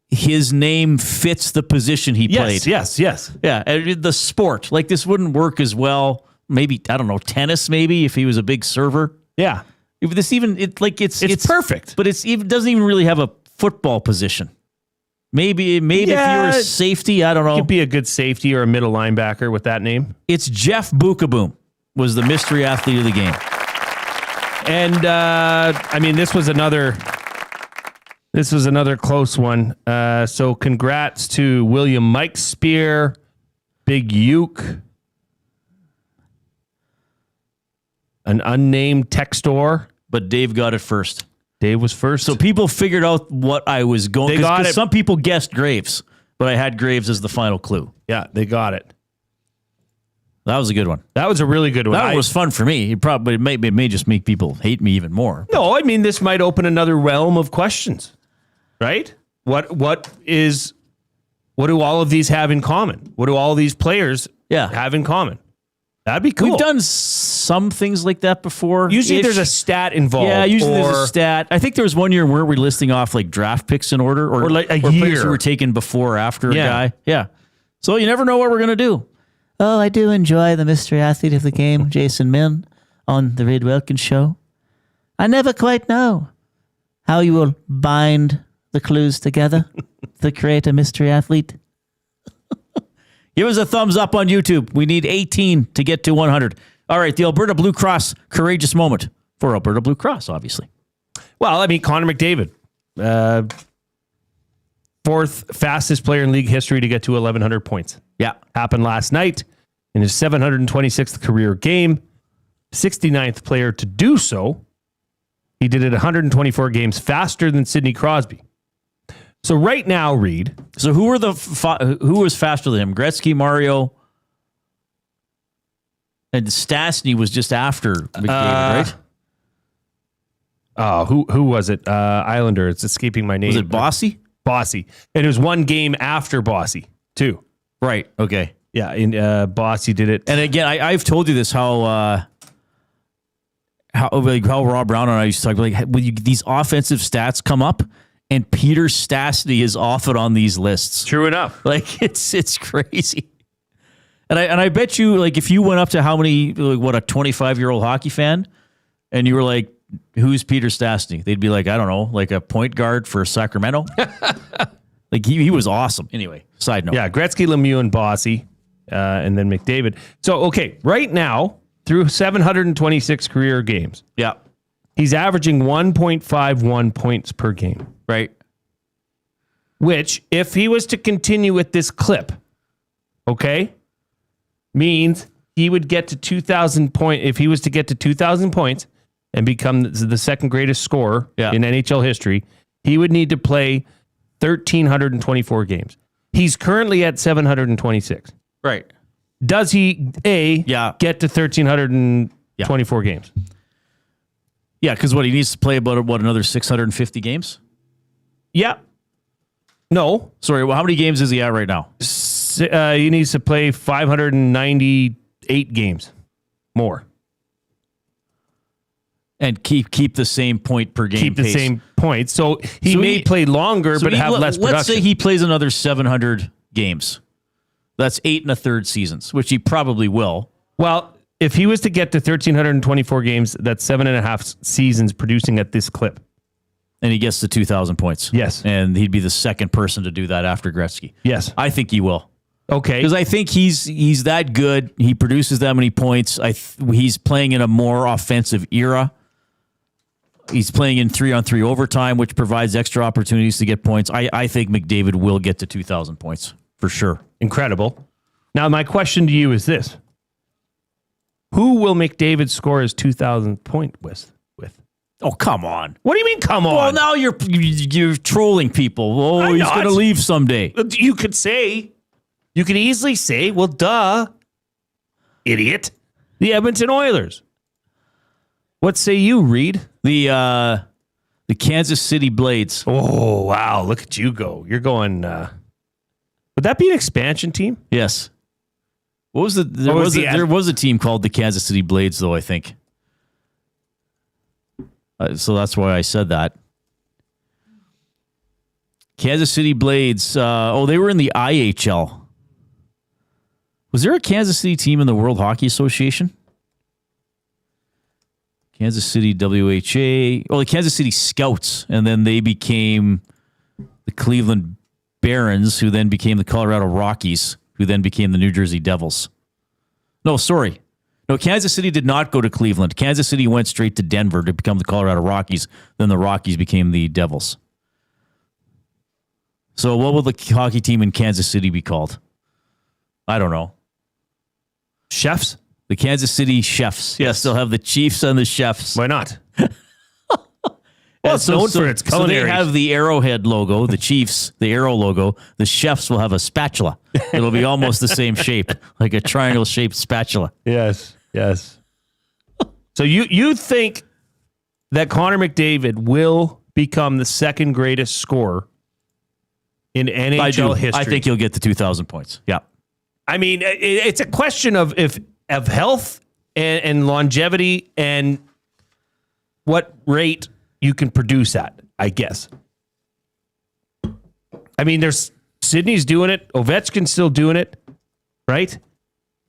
his name fits the position he played? Yes. Yeah, and the sport. Like, this wouldn't work as well. Maybe, I don't know, tennis maybe, if he was a big server. Yeah. If this even, it's perfect. But it doesn't even really have a football position. Maybe if you're a safety, I don't know. Could be a good safety or a middle linebacker with that name. It's Jeff Bukaboom was the mystery athlete of the game. And, this was another close one. So congrats to William Mike Spear, Big Uke, an unnamed textor. But Dave got it first. Dave was first. So people figured out what I was going. They got it. Some people guessed Graves, but I had Graves as the final clue. Yeah, they got it. That was a good one. That was a really good one. That one was fun for me. It may just make people hate me even more. No, this might open another realm of questions, right? What do all of these have in common? What do all these players have in common? That'd be cool. We've done some things like that before. Usually there's a stat involved. Yeah, usually there's a stat. I think there was one year where we listing off like draft picks in order or like a players year who were taken before or after a guy. Yeah. So you never know what we're going to do. Oh, I do enjoy the mystery athlete of the game, Jason Milne, on the Reid Wilkins show. I never quite know how you will bind the clues together to create a mystery athlete. Give us a thumbs up on YouTube. We need 18 to get to 100. All right, the Alberta Blue Cross courageous moment for Alberta Blue Cross, obviously. Well, Connor McDavid, 4th fastest player in league history to get to 1,100 points. Yeah. Happened last night in his 726th career game. 69th player to do so. He did it 124 games faster than Sidney Crosby. So right now, Reid. So who was faster than him? Gretzky, Mario, and Stastny was just after McDavid, right? Oh, who was it? Islander. It's escaping my name. Was it Bossy? Bossy. And it was one game after Bossy, too. Right. Okay. Yeah. And Bossy did it. And again, I've told you this how Rob Brown and I used to talk like these offensive stats come up. And Peter Stastny is often on these lists. True enough. Like it's crazy. And I bet you, like, if you went up to how many, like, a 25-year-old hockey fan, and you were like, who's Peter Stastny? They'd be like, I don't know, like a point guard for Sacramento. Like he was awesome. Anyway, side note. Yeah, Gretzky, Lemieux, and Bossy, and then McDavid. So, okay, right now, through 726 career games. Yeah. He's averaging 1.51 points per game. Right. Which, if he was to continue with this clip, okay, means he would get to 2,000 points. If he was to get to 2,000 points and become the second greatest scorer in NHL history, he would need to play 1,324 games. He's currently at 726. Right. Does he, get to 1,324 games? Yeah, because he needs to play about, another 650 games? Yeah. No. Sorry, well, how many games is he at right now? He needs to play 598 games more. And keep the same point per game. Keep the pace. same point. So he may play longer, but have less production. Let's say he plays another 700 games. That's 8 1/3 seasons, which he probably will. Well, if he was to get to 1,324 games, that's 7.5 seasons producing at this clip. And he gets to 2,000 points. Yes. And he'd be the second person to do that after Gretzky. Yes. I think he will. Okay. Because I think he's that good. He produces that many points. He's playing in a more offensive era. He's playing in 3-on-3 overtime, which provides extra opportunities to get points. I think McDavid will get to 2,000 points for sure. Incredible. Now, my question to you is this. Who will McDavid score his 2,000 point with? Oh, come on. What do you mean, come on? Well, now you're trolling people. Oh, he's going to leave someday. You could easily say, well, duh, idiot, the Edmonton Oilers. What say you, Reid? The Kansas City Blades. Oh, wow. Look at you go. You're going, would that be an expansion team? Yes. What was there was a team called the Kansas City Blades, though, I think. So that's why I said that. Kansas City Blades. They were in the IHL. Was there a Kansas City team in the World Hockey Association? Kansas City WHA. Oh, the Kansas City Scouts. And then they became the Cleveland Barons, who then became the Colorado Rockies, who then became the New Jersey Devils. No, sorry. No, Kansas City did not go to Cleveland. Kansas City went straight to Denver to become the Colorado Rockies. Then the Rockies became the Devils. So what will the hockey team in Kansas City be called? I don't know. Chefs? The Kansas City Chefs. Yes, they'll have the Chiefs and the Chefs. Why not? Well, it's known for its culinary. So they have the Arrowhead logo, the Chiefs, the Arrow logo. The Chefs will have a spatula. It'll be almost the same shape, like a triangle-shaped spatula. Yes. So you think that Connor McDavid will become the second greatest scorer in NHL history? I think he'll get to 2,000 points. Yeah. I mean, it's a question of health and longevity and what rate you can produce at, I guess. I mean, there's Sidney's doing it. Ovechkin's still doing it, right?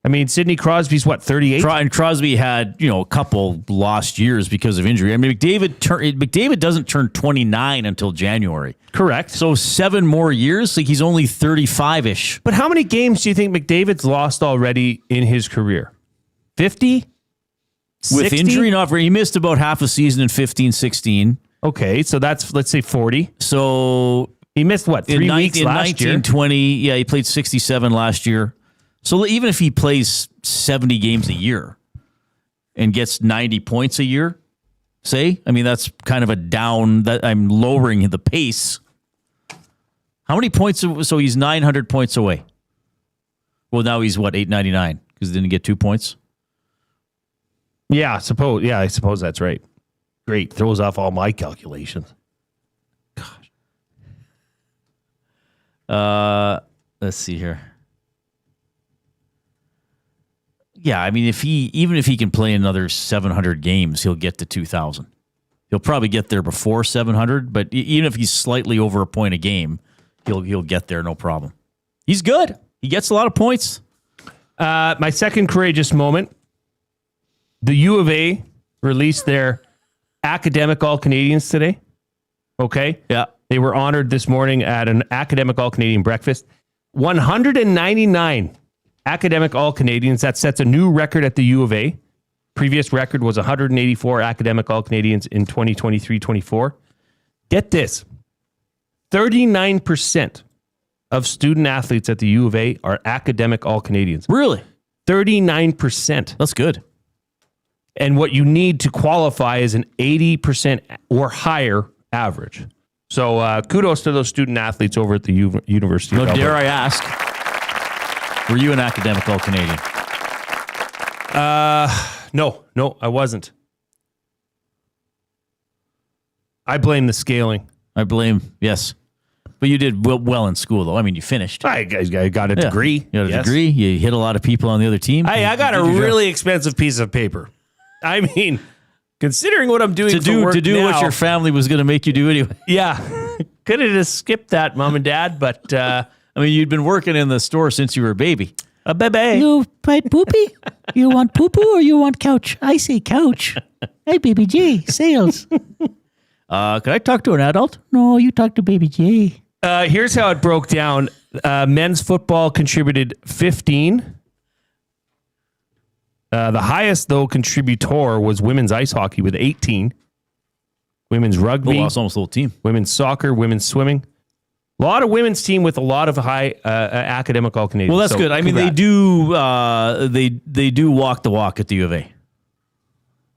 I mean, Sidney Crosby's 38? And Crosby had, a couple lost years because of injury. I mean, McDavid doesn't turn 29 until January. Correct. So 7 more years, like he's only 35-ish. But how many games do you think McDavid's lost already in his career? 50? With 60? injury, not very. He missed about half a season in 15-16. Okay, so that's, let's say 40. So he missed, 3 weeks last year? 19-20, yeah, he played 67 last year. So even if he plays 70 games a year and gets 90 points a year, say, I mean, that's kind of a down, that I'm lowering the pace. How many points? So he's 900 points away. Well, now he's 899 because he didn't get 2 points. Yeah, I suppose that's right. Great. Throws off all my calculations. Gosh. Let's see here. Yeah, I mean, even if he can play another 700 games, he'll get to 2,000. He'll probably get there before 700, but even if he's slightly over a point a game, he'll get there, no problem. He's good. He gets a lot of points. My second courageous moment. The U of A released their academic All-Canadians today. Okay? Yeah. They were honored this morning at an academic All-Canadian breakfast. 199 academic All-Canadians. That sets a new record at the U of A. Previous record was 184 academic All-Canadians in 2023-24. Get this. 39% of student athletes at the U of A are academic All-Canadians. Really? 39%. That's good. And what you need to qualify is an 80% or higher average. So kudos to those student athletes over at the University of Alberta. Dare I ask, were you an academic All-Canadian? No, I wasn't. I blame the scaling. Yes. But But you did well in school, though. I mean, you finished. I got a degree. You got a degree. You hit a lot of people on the other team. I got a really expensive piece of paper. I mean, considering what I'm doing for work to do now, what your family was going to make you do anyway. Yeah. Could have just skipped that, Mom and Dad, but I mean, you'd been working in the store since you were a baby. A baby. You right, poopy? You want poo-poo or you want couch? I say couch. Hey, baby J, sales. Can I talk to an adult? No, you talk to baby J. Here's how it broke down. Men's football contributed 15. The highest, though, contributor was women's ice hockey with 18. Women's rugby. Oh, that's almost the whole team. Women's soccer, women's swimming. A lot of women's team with a lot of high academic all-Canadians. Well, that's good. I mean, they do walk the walk at the U of A.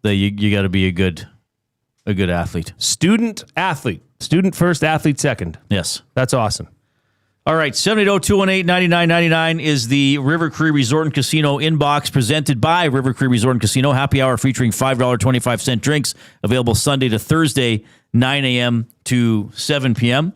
You got to be a good athlete. Student athlete. Student first, athlete second. Yes. That's awesome. All right, 780-218-9999 is the River Cree Resort and Casino inbox presented by River Cree Resort and Casino. Happy hour featuring $5.25 drinks available Sunday to Thursday, 9 a.m. to 7 p.m.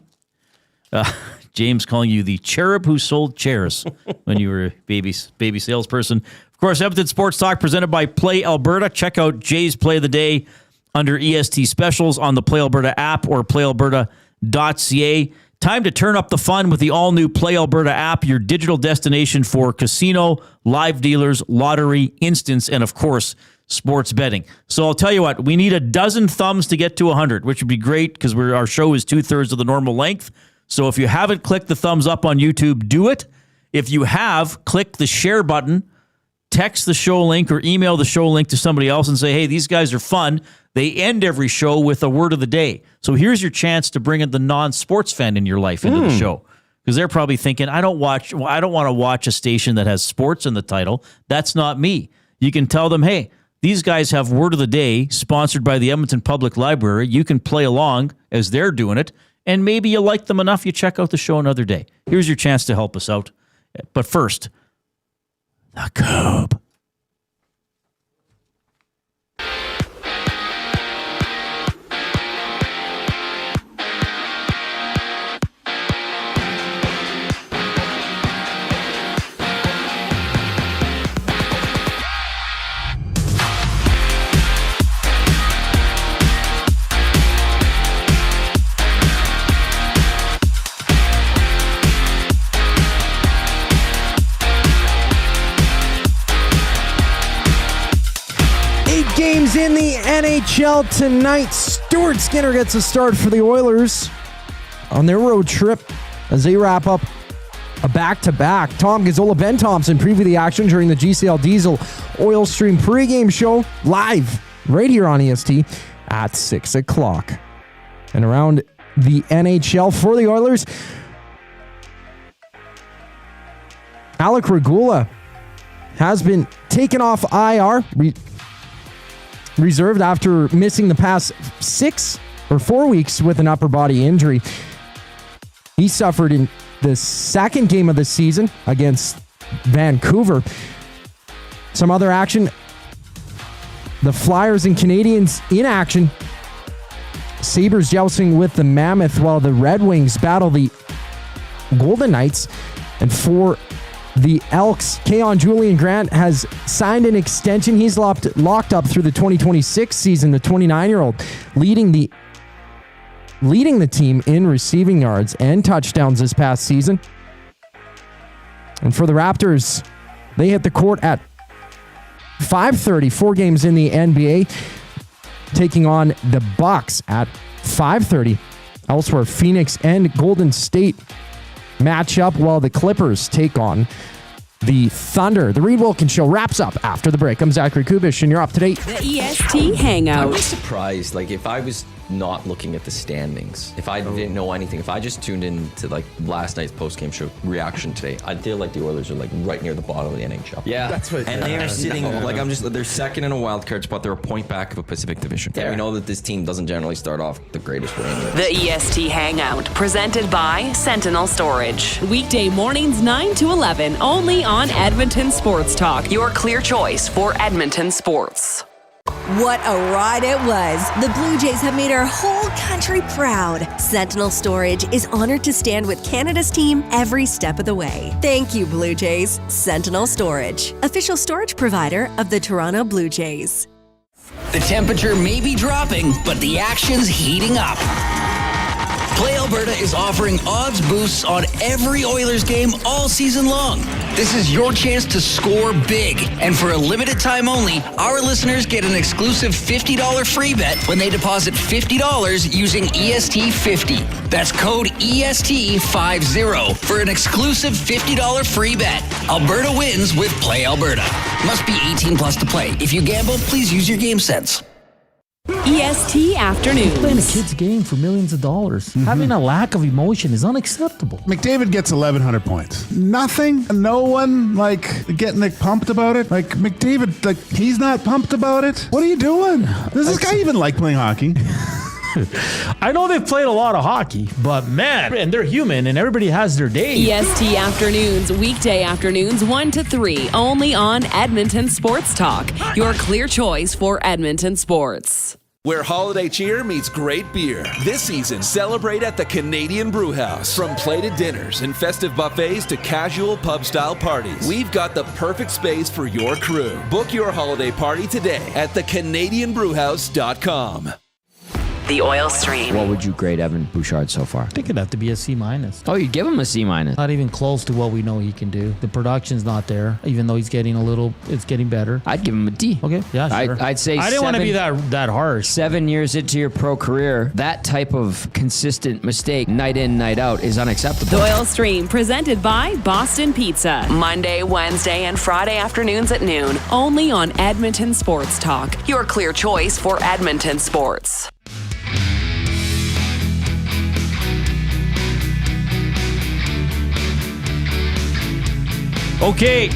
James calling you the cherub who sold chairs when you were a baby salesperson. Of course, Edmonton Sports Talk presented by Play Alberta. Check out Jay's Play of the Day under EST Specials on the Play Alberta app or playalberta.ca. Time to turn up the fun with the all-new Play Alberta app, your digital destination for casino, live dealers, lottery, instants, and, of course, sports betting. So I'll tell you what, we need a dozen thumbs to get to 100, which would be great because our show is 2/3 of the normal length. So if you haven't clicked the thumbs up on YouTube, do it. If you have, click the share button, text the show link or email the show link to somebody else and say, hey, these guys are fun. They end every show with a word of the day. So here's your chance to bring in the non-sports fan in your life into the show. Because they're probably thinking, I don't want to watch a station that has sports in the title. That's not me. You can tell them, hey, these guys have word of the day sponsored by the Edmonton Public Library. You can play along as they're doing it. And maybe you like them enough, you check out the show another day. Here's your chance to help us out. But first, the Cub. Games in the NHL tonight. Stuart Skinner gets a start for the Oilers on their road trip as they wrap up a back-to-back. Tom Gazzola, Ben Thompson preview the action during the GCL Diesel Oil Stream pregame show live right here on EST at 6 o'clock. And around the NHL for the Oilers, Alec Regula has been taken off IR, reserved after missing the past 6 or 4 weeks with an upper body injury. He suffered in the second game of the season against Vancouver. Some other action. The Flyers and Canadians in action. Sabres jousting with the Mammoth while the Red Wings battle the Golden Knights. And for the Elks, Keon Julian Grant has signed an extension. He's locked up through the 2026 season. The 29-year-old leading the team in receiving yards and touchdowns this past season. And for the Raptors, they hit the court at 5:30. 4 games in the NBA, taking on the Bucks at 5:30. Elsewhere, Phoenix and Golden State match up while the Clippers take on the Thunder. The Reid Wilkins Show wraps up after the break. I'm Zachary Kubish, and you're up to date. The EST Hangout. I was surprised, if I was not looking at the standings, if I didn't know anything, if I just tuned in to last night's post-game show reaction today, I'd feel like the Oilers are right near the bottom of the NHL. Yeah, that's what. And they are sitting they're second in a wild card spot. They're a point back of a Pacific Division. Yeah. We know that this team doesn't generally start off the greatest way. The EST Hangout, presented by Sentinel Storage. Weekday mornings 9 to 11, only on Edmonton Sports Talk. Your clear choice for Edmonton sports. What a ride it was. The Blue Jays have made our whole country proud. Sentinel Storage is honored to stand with Canada's team every step of the way. Thank you, Blue Jays. Sentinel Storage, official storage provider of the Toronto Blue Jays. The temperature may be dropping, but the action's heating up. Play Alberta is offering odds boosts on every Oilers game all season long. This is your chance to score big. And for a limited time only, our listeners get an exclusive $50 free bet when they deposit $50 using EST50. That's code EST50 for an exclusive $50 free bet. Alberta wins with Play Alberta. Must be 18 plus to play. If you gamble, please use your game sense. EST Afternoons. Playing a kid's game for millions of dollars. Having a lack of emotion is unacceptable. McDavid gets 1,100 points. Nothing. No one getting pumped about it. McDavid, he's not pumped about it. What are you doing? Does this guy even like playing hockey? I know they've played a lot of hockey, but man, and they're human, and everybody has their days. EST Afternoons, weekday afternoons 1 to 3, only on Edmonton Sports Talk. Your clear choice for Edmonton sports. Where holiday cheer meets great beer. This season, celebrate at the Canadian Brewhouse. From plated dinners and festive buffets to casual pub-style parties, we've got the perfect space for your crew. Book your holiday party today at thecanadianbrewhouse.com. The Oil Stream. What would you grade Evan Bouchard so far? I think it'd have to be a C-. Oh, you'd give him a C-? Not even close to what we know he can do. The production's not there, even though it's getting better. I'd give him a D. Okay, yeah, sure. I'd say I didn't want to be that harsh. 7 years into your pro career, that type of consistent mistake, night in, night out, is unacceptable. The Oil Stream, presented by Boston Pizza. Monday, Wednesday, and Friday afternoons at noon, only on Edmonton Sports Talk. Your clear choice for Edmonton sports. Okay,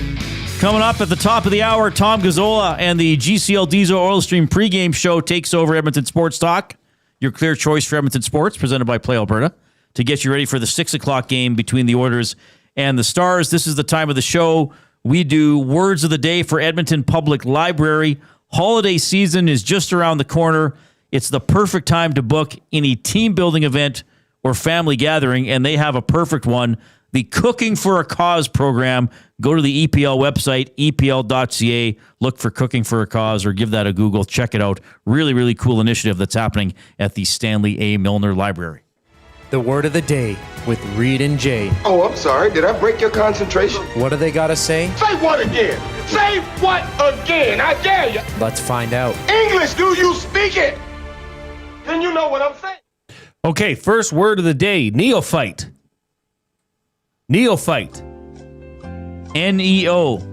coming up at the top of the hour, Tom Gazzola and the GCL Diesel Oil Stream pregame show takes over Edmonton Sports Talk. Your clear choice for Edmonton Sports, presented by Play Alberta, to get you ready for the 6 o'clock game between the Oilers and the Stars. This is the time of the show we do Words of the Day for Edmonton Public Library. Holiday season is just around the corner. It's the perfect time to book any team-building event or family gathering, and they have a perfect one. The Cooking for a Cause program. Go to the EPL website, epl.ca, look for Cooking for a Cause, or give that a Google. Check it out. Really, really cool initiative that's happening at the Stanley A. Milne Library. The word of the day with Reid and Jay. Oh, I'm sorry. Did I break your concentration? What do they got to say? Say what again? Say what again? I dare you. Let's find out. English, do you speak it? Then you know what I'm saying. Okay, first word of the day, neophyte. Neophyte. Neophyte.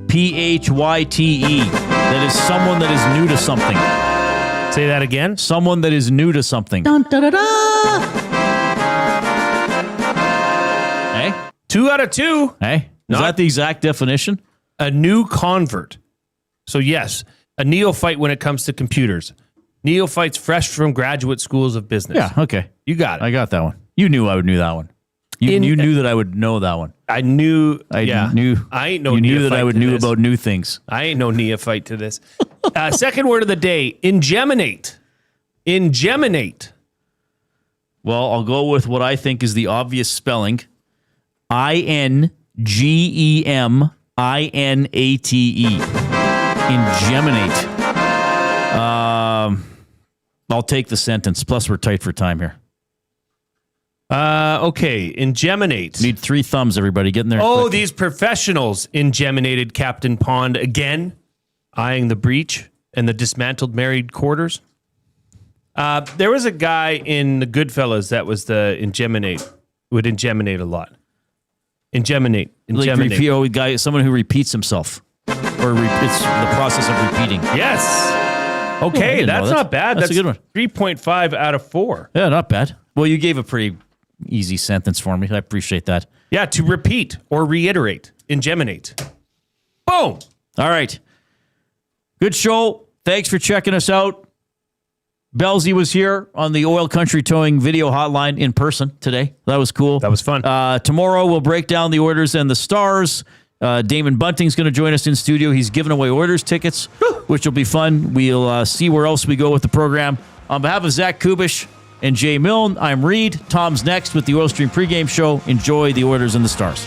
That is someone that is new to something. Say that again. Someone that is new to something. Dun, da, da, da. Hey? 2 out of 2. Hey? Is that the exact definition? A new convert. So yes, a neophyte when it comes to computers. Neophytes fresh from graduate schools of business. Yeah, okay. You got it. I got that one. You knew I would know that one. You knew that I would know that one. I knew. I ain't no. You knew that neophyte I would to know this. about new things. I ain't no neophyte to this. Second word of the day: ingeminate. Ingeminate. Well, I'll go with what I think is the obvious spelling: INGEMINATE. Ingeminate. I'll take the sentence. Plus, we're tight for time here. Okay, ingeminate. Need 3 thumbs, everybody. Get in there. Oh, quick. these professionals ingeminated Captain Pond again, eyeing the breach and the dismantled married quarters. There was a guy in the Goodfellas that was the ingeminate, would ingeminate a lot. Ingeminate. Like someone who repeats himself. Or it's the process of repeating. Yes. Okay, that's not bad. That's a good one. 3.5 out of 4. Yeah, not bad. Well, you gave a pretty easy sentence for me. I appreciate that. Yeah, to repeat or reiterate. Ingeminate. Boom. All right. Good show. Thanks for checking us out. Belsey was here on the Oil Country Towing video hotline in person today. That was cool. That was fun. Tomorrow we'll break down the Oilers and the Stars. Damon Bunting's going to join us in studio. He's giving away Oilers tickets, which will be fun. We'll see where else we go with the program. On behalf of Zach Kubish and Jay Milne, I'm Reid. Tom's next with the Oil Stream pregame show. Enjoy the Oilers and the Stars.